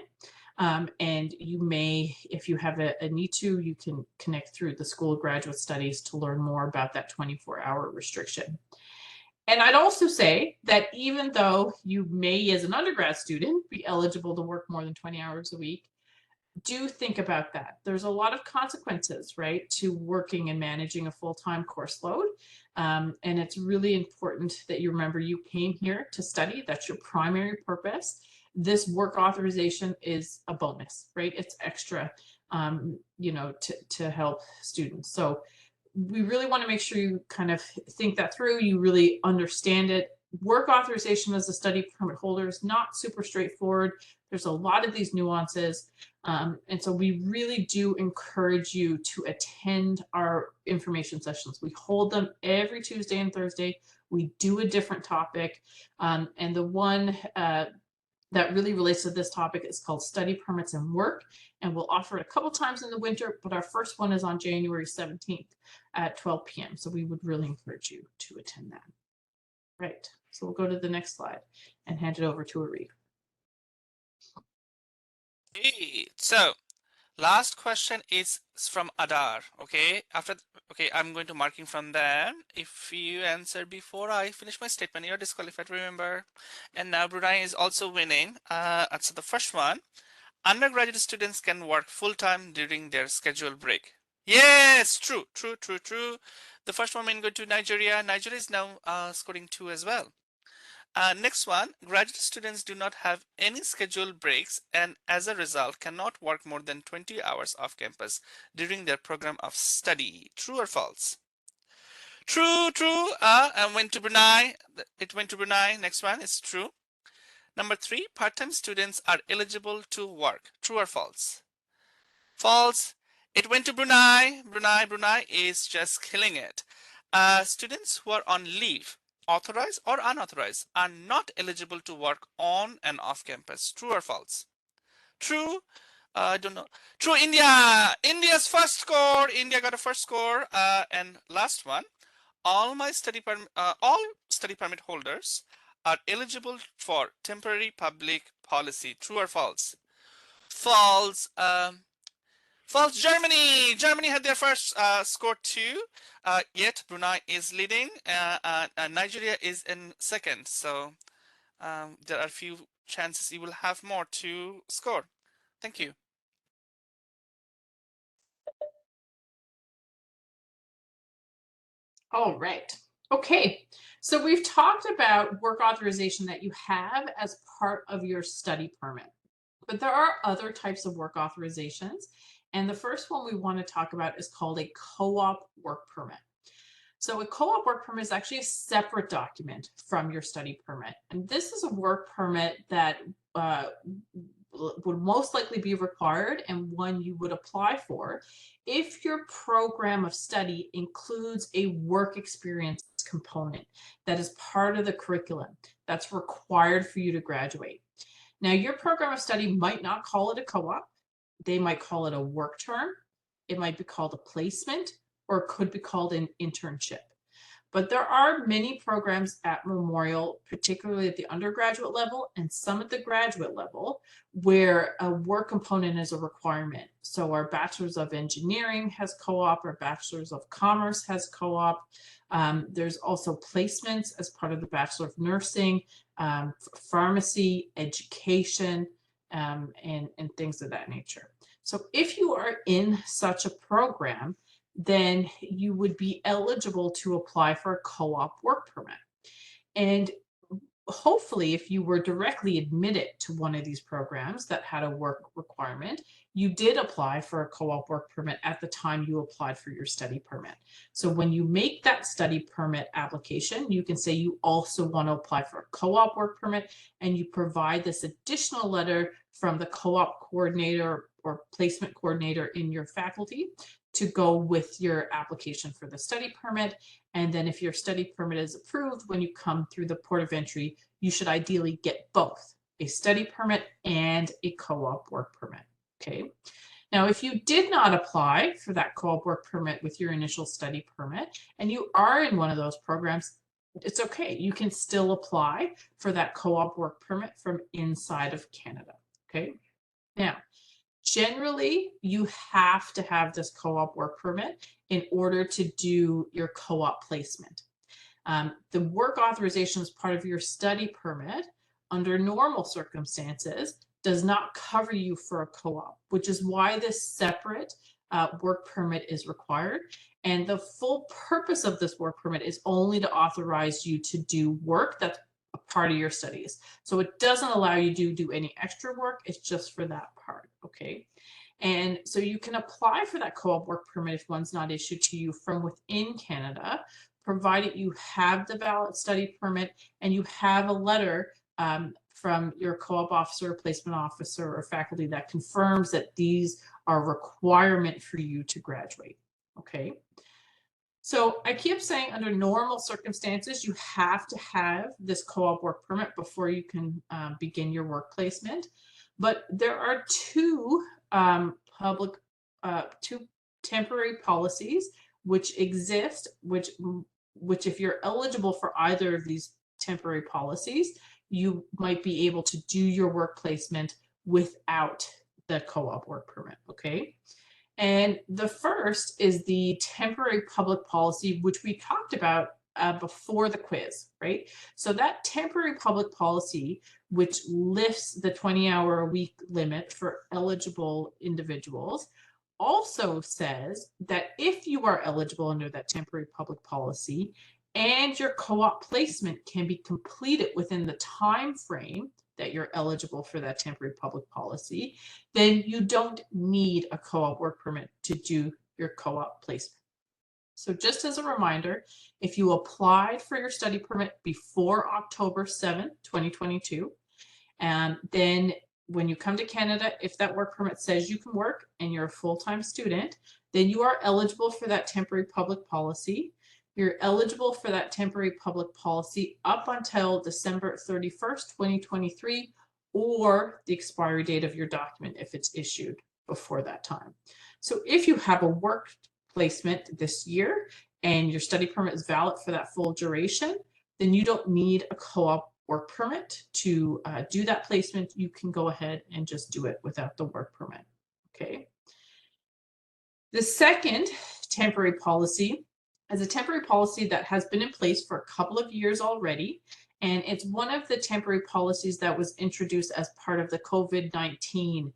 And you may, if you have a need to, you can connect through the School of Graduate Studies to learn more about that 24-hour restriction. And I'd also say that even though you may, as an undergrad student, be eligible to work more than 20 hours a week, do think about that. There's a lot of consequences, right, to working and managing a full-time course load. And it's really important that you remember you came here to study. That's your primary purpose. This work authorization is a bonus, right? It's extra, you know, to help students. So we really want to make sure you kind of think that through, you really understand it. Work authorization as a study permit holder is not super straightforward. There's a lot of these nuances. And so we really do encourage you to attend our information sessions. We hold them every Tuesday and Thursday. We do a different topic. And the one that really relates to this topic is called Study Permits and Work, and we'll offer it a couple times in the winter, but our first one is on January 17th at 12 p.m. So we would really encourage you to attend that. Right, so we'll go to the next slide and hand it over to Arif. Hey, so last question is from Adar. Okay, okay, I'm going to marking from there. If you answer before I finish my statement, you're disqualified, remember. And now Brunei is also winning. So the first one, undergraduate students can work full-time during their scheduled break. Yes, true. The first one, we go to Nigeria. Nigeria is now scoring 2 as well. Next one, graduate students do not have any scheduled breaks and as a result cannot work more than 20 hours off campus during their program of study. True or false? True. And went to Brunei. It went to Brunei. Next one is true. Number 3, part-time students are eligible to work. True or false? False. It went to Brunei. Brunei is just killing it. Students who are on leave, authorized or unauthorized, are not eligible to work on and off campus. True or false? True. I don't know. True. India's first score. India got a first score. And last one. All study permit holders are eligible for temporary public policy. True or false? False. False. Germany had their first score too. Yet Brunei is leading. Nigeria is in second. So there are few chances you will have more to score. Thank you. All right. Okay. So we've talked about work authorization that you have as part of your study permit, but there are other types of work authorizations. And the first one we want to talk about is called a co-op work permit. So a co-op work permit is actually a separate document from your study permit. And this is a work permit that would most likely be required and one you would apply for if your program of study includes a work experience component that is part of the curriculum that's required for you to graduate. Now, your program of study might not call it a co-op. They might call it a work term. It might be called a placement, or it could be called an internship. But there are many programs at Memorial, particularly at the undergraduate level and some at the graduate level, where a work component is a requirement. So our Bachelor's of Engineering has co-op, our Bachelor's of Commerce has co-op. There's also placements as part of the Bachelor of Nursing, pharmacy, education, and things of that nature. So if you are in such a program, then you would be eligible to apply for a co-op work permit. And hopefully, if you were directly admitted to one of these programs that had a work requirement, you did apply for a co-op work permit at the time you applied for your study permit. So when you make that study permit application, you can say you also want to apply for a co-op work permit, and you provide this additional letter from the co-op coordinator or placement coordinator in your faculty to go with your application for the study permit. And then if your study permit is approved, when you come through the port of entry, you should ideally get both a study permit and a co-op work permit. Okay. Now, if you did not apply for that co-op work permit with your initial study permit, and you are in one of those programs, it's okay. You can still apply for that co-op work permit from inside of Canada. Okay. Now, generally, you have to have this co-op work permit in order to do your co-op placement. The work authorization as part of your study permit, under normal circumstances, does not cover you for a co-op, which is why this separate work permit is required. And the full purpose of this work permit is only to authorize you to do work that's a part of your studies. So it doesn't allow you to do any extra work. It's just for that part. Okay. And so you can apply for that co-op work permit if one's not issued to you from within Canada, provided you have the valid study permit and you have a letter from your co-op officer, placement officer, or faculty that confirms that these are a requirement for you to graduate. Okay. So I keep saying under normal circumstances, you have to have this co-op work permit before you can begin your work placement. But there are two temporary policies which exist, which if you're eligible for either of these temporary policies, you might be able to do your work placement without the co-op work permit. Okay. And the first is the temporary public policy, which we talked about before the quiz, right? So that temporary public policy, which lifts the 20-hour-a-week limit for eligible individuals, also says that if you are eligible under that temporary public policy and your co-op placement can be completed within the time frame that you're eligible for that temporary public policy, then you don't need a co-op work permit to do your co-op placement. So just as a reminder, if you applied for your study permit before October 7, 2022, and then when you come to Canada, if that work permit says you can work and you're a full-time student, then you are eligible for that temporary public policy. You're eligible for that temporary public policy up until December 31st, 2023, or the expiry date of your document if it's issued before that time. So if you have a work placement this year and your study permit is valid for that full duration, then you don't need a co-op work permit to do that placement. You can go ahead and just do it without the work permit. Okay. The second temporary policy is a temporary policy that has been in place for a couple of years already. And it's one of the temporary policies that was introduced as part of the COVID-19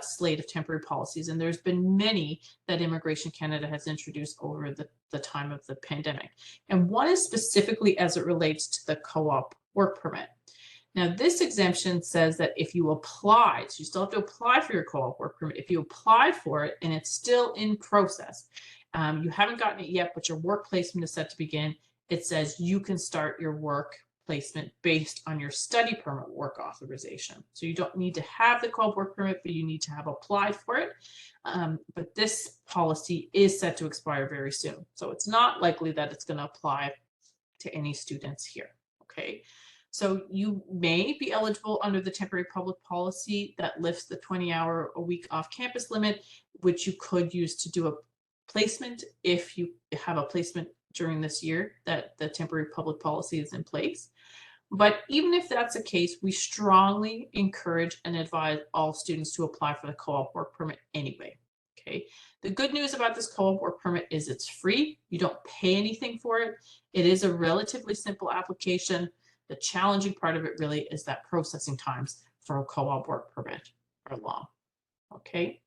slate of temporary policies. And there's been many that Immigration Canada has introduced over the time of the pandemic. And one is specifically as it relates to the co-op work permit. Now, this exemption says that if you apply, so you still have to apply for your co-op work permit. If you apply for it and it's still in process, you haven't gotten it yet, but your work placement is set to begin, it says you can start your work placement based on your study permit work authorization. So you don't need to have the co-op work permit, but you need to have applied for it. But this policy is set to expire very soon. So it's not likely that it's going to apply to any students here. Okay. So you may be eligible under the temporary public policy that lifts the 20-hour-a-week off-campus limit, which you could use to do a placement if you have a placement during this year that the temporary public policy is in place. But even if that's the case, we strongly encourage and advise all students to apply for the co-op work permit anyway. Okay. The good news about this co-op work permit is it's free. You don't pay anything for it. It is a relatively simple application. The challenging part of it really is that processing times for a co-op work permit are long. Okay.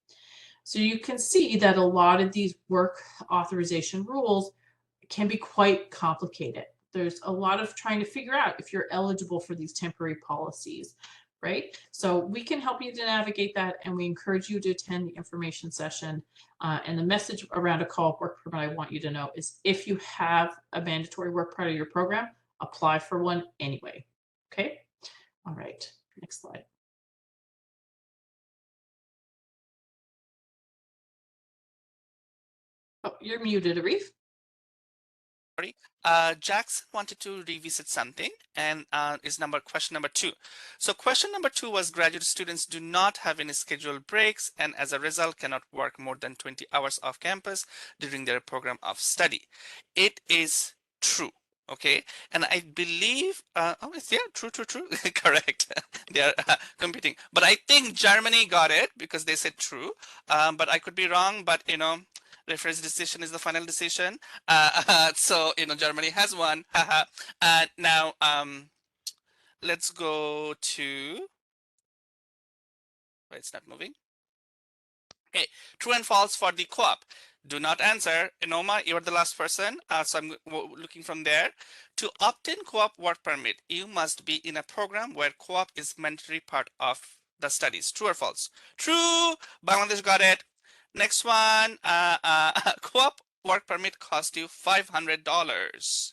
So you can see that a lot of these work authorization rules can be quite complicated. There's a lot of trying to figure out if you're eligible for these temporary policies, right? So we can help you to navigate that, and we encourage you to attend the information session. And the message around a co-op work permit I want you to know is if you have a mandatory work part of your program, apply for one anyway. Okay. All right. Next slide. Oh, you're muted, Arif. Sorry. Jackson wanted to revisit something, and is question number 2. So question number 2 was graduate students do not have any scheduled breaks and as a result cannot work more than 20 hours off campus during their program of study. It is true. Okay, and I believe, true, correct. They are competing, but I think Germany got it because they said true, but I could be wrong, but referee's decision is the final decision. So Germany has won. Now let's go to. Oh, it's not moving. Okay, true and false for the co-op. Do not answer. Enoma, you're the last person. So I'm looking from there. To obtain co-op work permit, you must be in a program where co-op is mandatory part of the studies. True or false? True. Bangladesh got it. Next one. Co-op work permit cost you $500.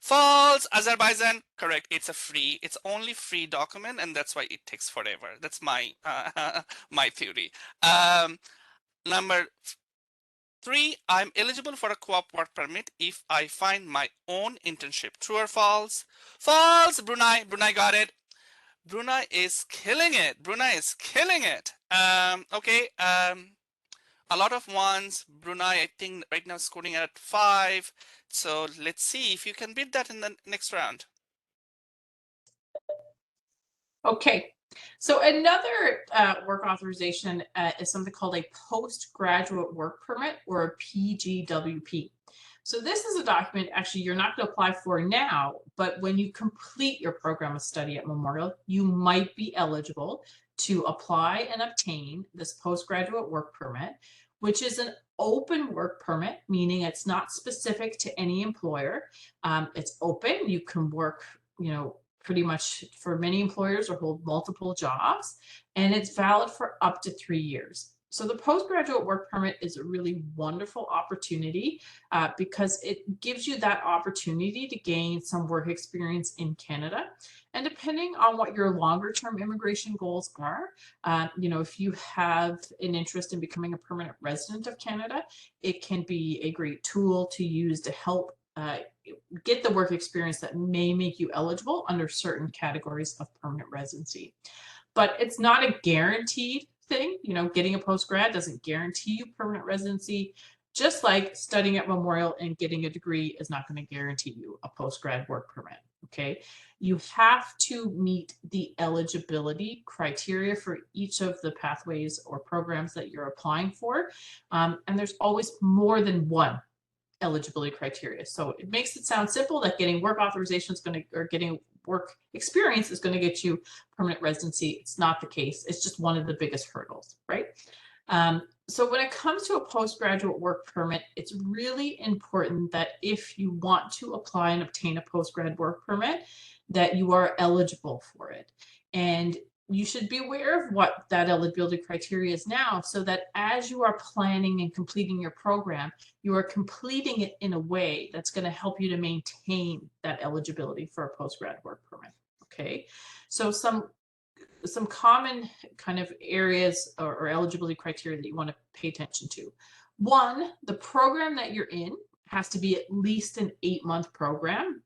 False. Azerbaijan, correct. It's only free document, and that's why it takes forever. That's my my theory. Number 3, I'm eligible for a co-op work permit if I find my own internship. True or false? False. Brunei got it. Brunei is killing it. Okay. A lot of ones. Brunei, I think right now scoring at 5. So let's see if you can beat that in the next round. Okay, so another work authorization is something called a postgraduate work permit, or a PGWP. So this is a document actually you're not going to apply for now, but when you complete your program of study at Memorial, you might be eligible to apply and obtain this postgraduate work permit, which is an open work permit, meaning it's not specific to any employer. It's open. You can work, pretty much for many employers or hold multiple jobs, and it's valid for up to 3 years. So the postgraduate work permit is a really wonderful opportunity because it gives you that opportunity to gain some work experience in Canada. And depending on what your longer term immigration goals are, if you have an interest in becoming a permanent resident of Canada, it can be a great tool to use to help get the work experience that may make you eligible under certain categories of permanent residency. But it's not a guaranteed thing. Getting a post-grad doesn't guarantee you permanent residency, just like studying at Memorial and getting a degree is not going to guarantee you a post-grad work permit. Okay, you have to meet the eligibility criteria for each of the pathways or programs that you're applying for, and there's always more than one eligibility criteria. So it makes it sound simple that getting work authorization is going to, or getting work experience is going to get you permanent residency. It's not the case. It's just one of the biggest hurdles, right? So when it comes to a postgraduate work permit, it's really important that if you want to apply and obtain a postgrad work permit, that you are eligible for it. And you should be aware of what that eligibility criteria is now, so that as you are planning and completing your program, you are completing it in a way that's going to help you to maintain that eligibility for a postgrad work permit. Okay, so some common kind of areas or eligibility criteria that you want to pay attention to. 1, the program that you're in has to be at least an 8-month program.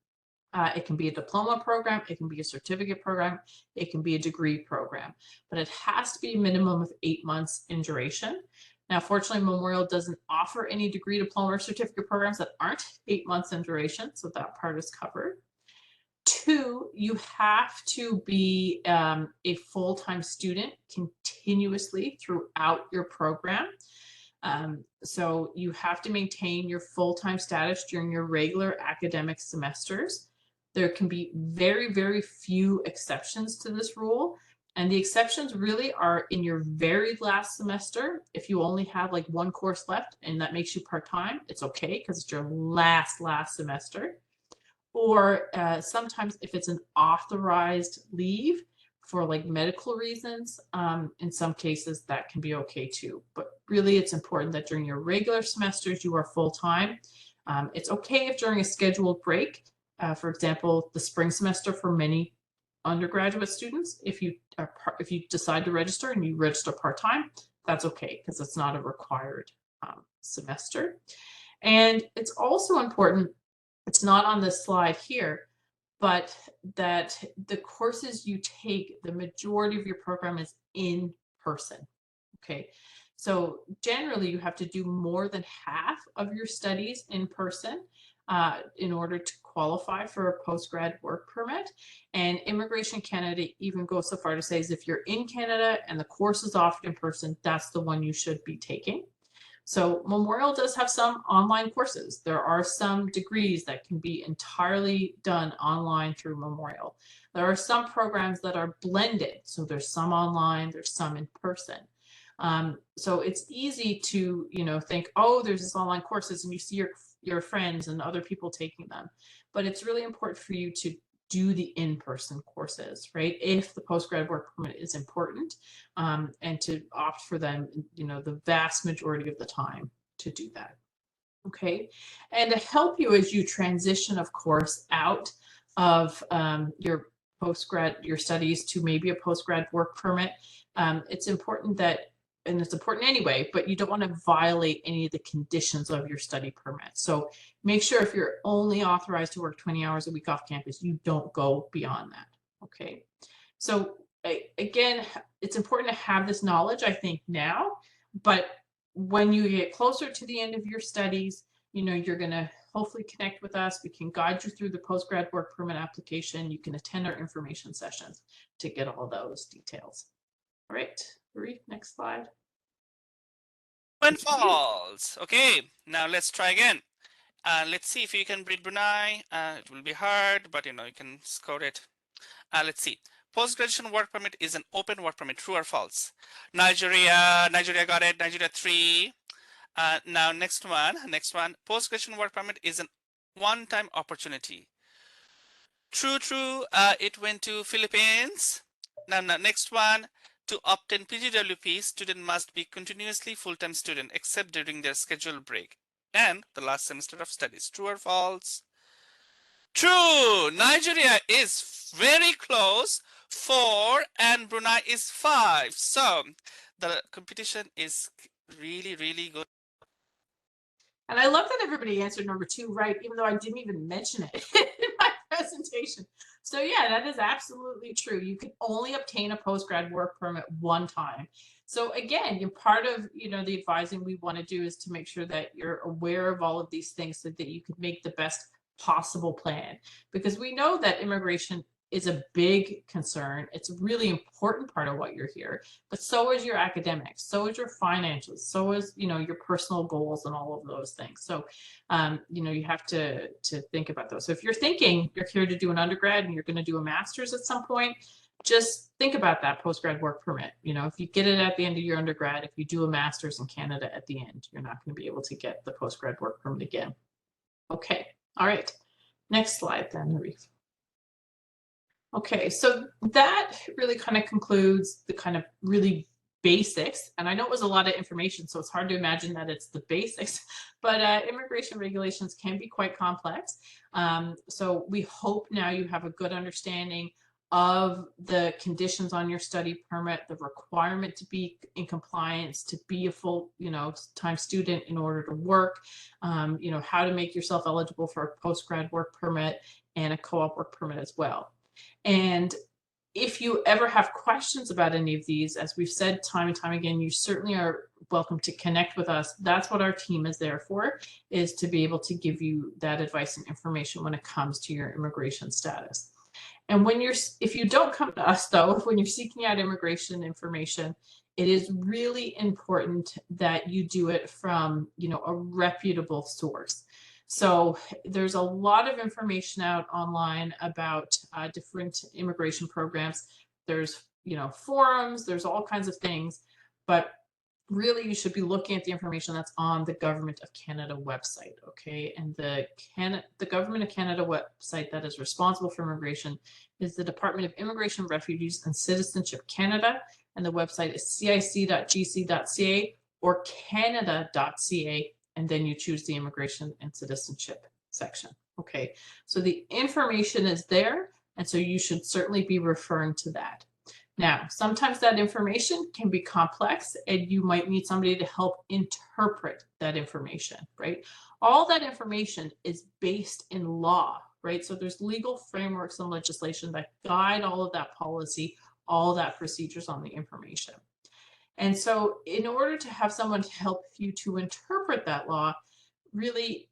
It can be a diploma program, it can be a certificate program, it can be a degree program, but it has to be a minimum of 8 months in duration. Now, fortunately, Memorial doesn't offer any degree, diploma, or certificate programs that aren't 8 months in duration, so that part is covered. 2, you have to be a full-time student continuously throughout your program. So you have to maintain your full-time status during your regular academic semesters. There can be very, very few exceptions to this rule. And the exceptions really are in your very last semester. If you only have like one course left and that makes you part-time, it's okay because it's your last semester. Or sometimes if it's an authorized leave for like medical reasons, in some cases that can be okay too. But really it's important that during your regular semesters you are full-time. It's okay if during a scheduled break, for example, the spring semester for many undergraduate students, if you decide to register and you register part-time, that's okay because it's not a required semester. And it's also important, it's not on this slide here, but that the courses you take, the majority of your program is in person. Okay, so generally you have to do more than half of your studies in person in order to qualify for a post-grad work permit. And Immigration Canada even goes so far to say is if you're in Canada and the course is offered in person, that's the one you should be taking. So Memorial does have some online courses. There are some degrees that can be entirely done online through Memorial. There are some programs that are blended. So there's some online, there's some in person. So it's easy to, think, oh, there's this online courses and you see your friends and other people taking them. But it's really important for you to do the in-person courses, right? If the postgrad work permit is important, and to opt for them, the vast majority of the time to do that. Okay, and to help you as you transition, of course, out of your studies to maybe a postgrad work permit, it's important that, and it's important anyway, but you don't want to violate any of the conditions of your study permit. So make sure if you're only authorized to work 20 hours a week off campus, you don't go beyond that. Okay, so again, it's important to have this knowledge, I think, now, but when you get closer to the end of your studies, you're going to hopefully connect with us. We can guide you through the postgrad work permit application. You can attend our information sessions to get all those details. All right, Marie, next slide. Twin Falls. Okay, now let's try again. Let's see if you can read Brunei. It will be hard, but you can score it. Let's see. Post-graduation work permit is an open work permit. True or false? Nigeria got it. Nigeria 3. Now next one. Post-graduation work permit is an one-time opportunity. True. It went to Philippines. Now next one. To obtain PGWP, student must be continuously full-time student except during their scheduled break and the last semester of studies. True or false? True. Nigeria is very close, 4, and Brunei is 5. So the competition is really, really good. And I love that everybody answered number 2 right, even though I didn't even mention it in my presentation. So yeah, that is absolutely true. You can only obtain a postgrad work permit one time. So again, you're part of, the advising we want to do is to make sure that you're aware of all of these things so that you can make the best possible plan. Because we know that immigration is a big concern. It's a really important part of what you're here, but so is your academics, so is your financials, so is, your personal goals and all of those things. So, you have to think about those. So if you're thinking you're here to do an undergrad and you're going to do a master's at some point, just think about that postgrad work permit. If you get it at the end of your undergrad, if you do a master's in Canada at the end, you're not going to be able to get the postgrad work permit again. Okay. All right. Next slide then, Marie. Okay, so that really kind of concludes the kind of really basics. And I know it was a lot of information, so it's hard to imagine that it's the basics, but immigration regulations can be quite complex. So we hope now you have a good understanding of the conditions on your study permit, the requirement to be in compliance, to be a full, time student in order to work, how to make yourself eligible for a postgrad work permit and a co-op work permit as well. And if you ever have questions about any of these, as we've said time and time again, you certainly are welcome to connect with us. That's what our team is there for, is to be able to give you that advice and information when it comes to your immigration status. And if you don't come to us though, when you're seeking out immigration information, it is really important that you do it from, a reputable source. So there's a lot of information out online about different immigration programs. There's, forums, there's all kinds of things, but really you should be looking at the information that's on the Government of Canada website, okay? And the Government of Canada website that is responsible for immigration is the Department of Immigration, Refugees and Citizenship Canada, and the website is cic.gc.ca or canada.ca, and then you choose the Immigration and Citizenship section, okay? So the information is there, and so you should certainly be referring to that. Now, sometimes that information can be complex and you might need somebody to help interpret that information, right? All that information is based in law, right? So there's legal frameworks and legislation that guide all of that policy, all that procedures on the information. And so in order to have someone to help you to interpret that law, really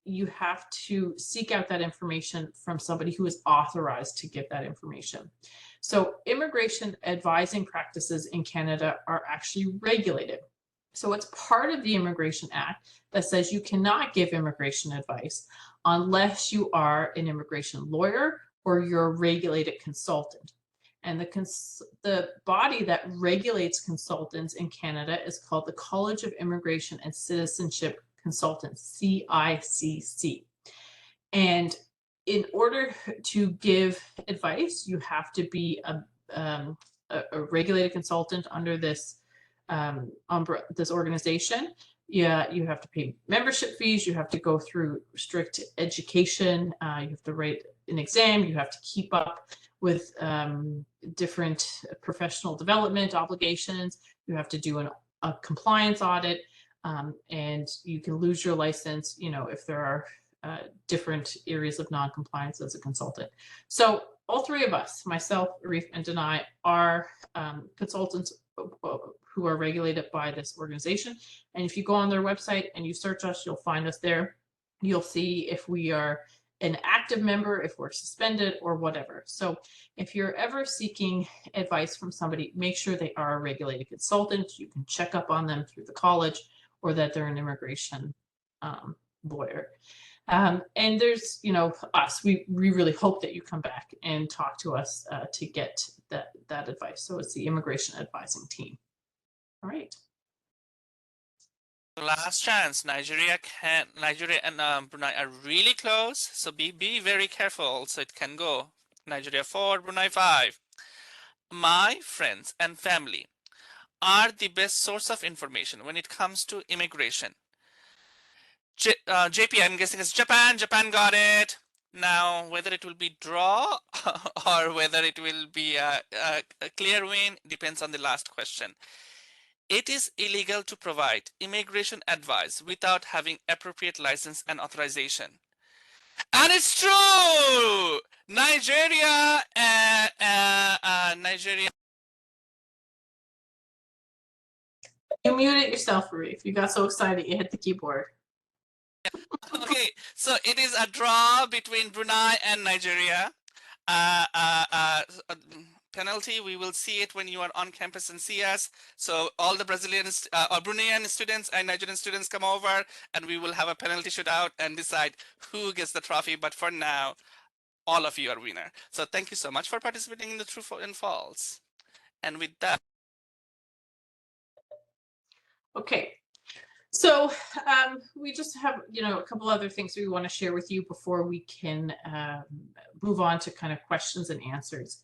you have to seek out that information from somebody who is authorized to give that information. So immigration advising practices in Canada are actually regulated. So it's part of the Immigration Act that says you cannot give immigration advice unless you are an immigration lawyer or you're a regulated consultant. And the body that regulates consultants in Canada is called the College of Immigration and Citizenship Consultants, CICC. And in order to give advice, you have to be a regulated consultant under this this organization. Yeah, you have to pay membership fees. You have to go through strict education. You have to write an exam. You have to keep up with different professional development obligations. You have to do a compliance audit, and you can lose your license, if there are different areas of non-compliance as a consultant. So all three of us, myself, Arif, and Denai, are consultants who are regulated by this organization. And if you go on their website and you search us, you'll find us there. You'll see if we are an active member, if we're suspended or whatever. So if you're ever seeking advice from somebody, make sure they are a regulated consultant. You can check up on them through the college, or that they're an immigration lawyer. And there's, us, we really hope that you come back and talk to us to get that advice. So it's the immigration advising team. All right. Last chance. Nigeria and Brunei are really close, so be very careful. So it can go Nigeria 4, Brunei 5. My friends and family are the best source of information when it comes to immigration. JP, I'm guessing it's Japan. Japan got it. Now, whether it will be draw or whether it will be a clear win depends on the last question. It is illegal to provide immigration advice without having appropriate license and authorization. And it's true! Nigeria. You muted yourself, Arif. You got so excited you hit the keyboard. Okay, so it is a draw between Brunei and Nigeria. Penalty, we will see it when you are on campus and see us. So all the Brazilians or Bruneian students and Nigerian students come over and we will have a penalty shootout and decide who gets the trophy. But for now, all of you are winner. So thank you so much for participating in the True and False. And with that. Okay. So we just have, a couple other things we want to share with you before we can move on to kind of questions and answers.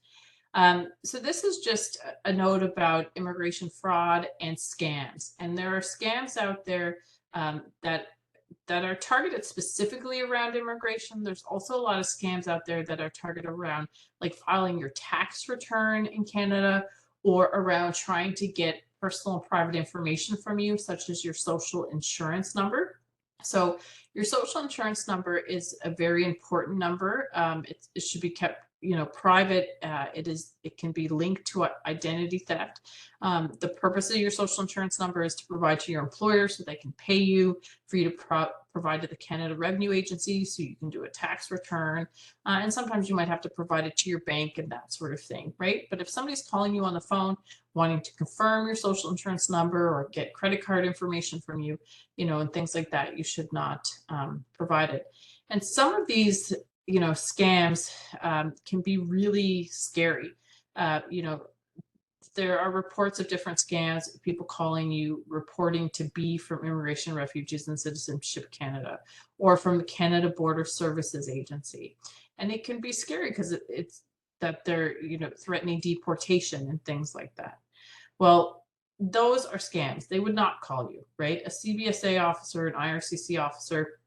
So this is just a note about immigration fraud and scams. And there are scams out there that are targeted specifically around immigration. There's also a lot of scams out there that are targeted around like filing your tax return in Canada, or around trying to get personal and private information from you, such as your social insurance number. So your social insurance number is a very important number. It should be kept private. It can be linked to identity theft. The purpose of your social insurance number is to provide to your employer so they can pay you, for you to provide to the Canada Revenue Agency so you can do a tax return. And sometimes you might have to provide it to your bank and that sort of thing, right? But if somebody's calling you on the phone wanting to confirm your social insurance number or get credit card information from you, and things like that, you should not provide it. And some of these scams can be really scary. There are reports of different scams, people calling you, reporting to be from Immigration, Refugees and Citizenship Canada or from the Canada Border Services Agency. And it can be scary because it's that they're, threatening deportation and things like that. Well, those are scams. They would not call you, right? A CBSA officer, an IRCC officer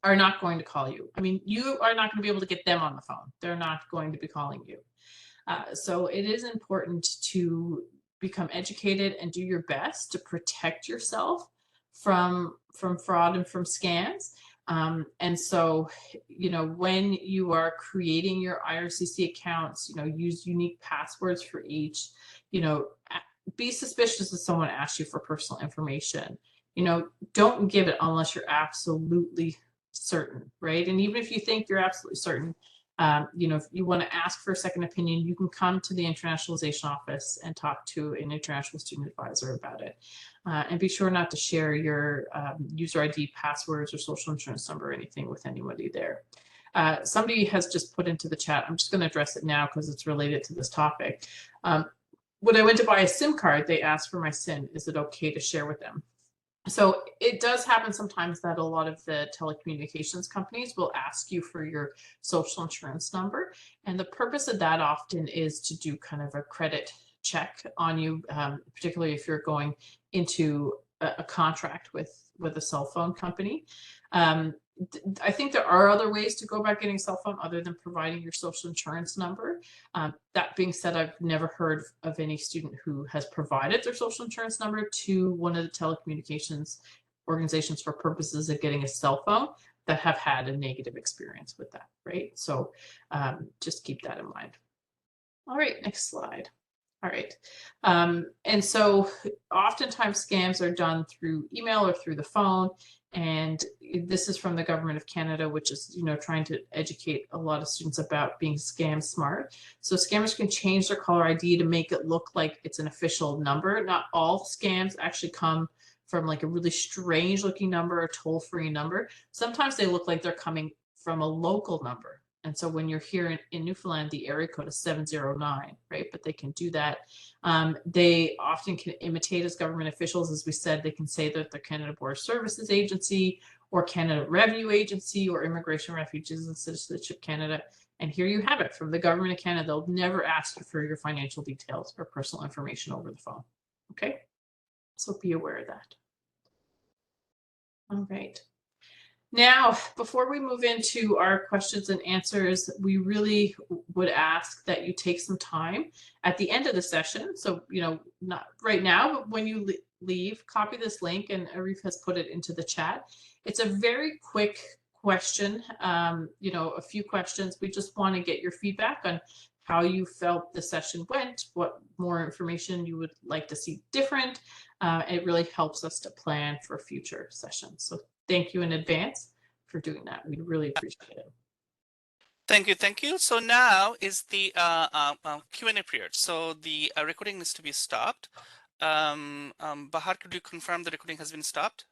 are not going to call you. I mean, you are not going to be able to get them on the phone. They're not going to be calling you. So it is important to become educated and do your best to protect yourself from fraud and from scams. And so, when you are creating your IRCC accounts, use unique passwords for each, be suspicious if someone asks you for personal information. Don't give it unless you're absolutely certain, right? And even if you think you're absolutely certain, if you want to ask for a second opinion, you can come to the internationalization office and talk to an international student advisor about it. And be sure not to share your user ID, passwords, or social insurance number or anything with anybody there. Somebody has just put into the chat, I'm just going to address it now because it's related to this topic. When I went to buy a SIM card, they asked for my SIM. Is it okay to share with them? So it does happen sometimes that a lot of the telecommunications companies will ask you for your social insurance number. And the purpose of that often is to do kind of a credit check on you, particularly if you're going into a contract with a cell phone company. I think there are other ways to go about getting a cell phone other than providing your social insurance number. That being said, I've never heard of any student who has provided their social insurance number to one of the telecommunications organizations for purposes of getting a cell phone that have had a negative experience with that, right? So just keep that in mind. All right, next slide. All right. And so oftentimes scams are done through email or through the phone. And this is from the Government of Canada, which is, trying to educate a lot of students about being scam smart. So scammers can change their caller ID to make it look like it's an official number. Not all scams actually come from like a really strange looking number, a toll-free number. Sometimes they look like they're coming from a local number. And so when you're here in Newfoundland, the area code is 709, right? But they can do that. They often can imitate as government officials. As we said, they can say that the Canada Border Services Agency or Canada Revenue Agency or Immigration, Refugees and Citizenship Canada. And here you have it from the Government of Canada. They'll never ask you for your financial details or personal information over the phone. Okay, so be aware of that. All right. Now, before we move into our questions and answers, we really would ask that you take some time at the end of the session. So, not right now, but when you leave, copy this link, and Arif has put it into the chat. It's a very quick question, a few questions. We just want to get your feedback on how you felt the session went, what more information you would like to see different. It really helps us to plan for future sessions. So thank you in advance for doing that. We really appreciate it. Thank you. Thank you. So now is the Q&A period. So the recording needs to be stopped. Bahar, could you confirm the recording has been stopped?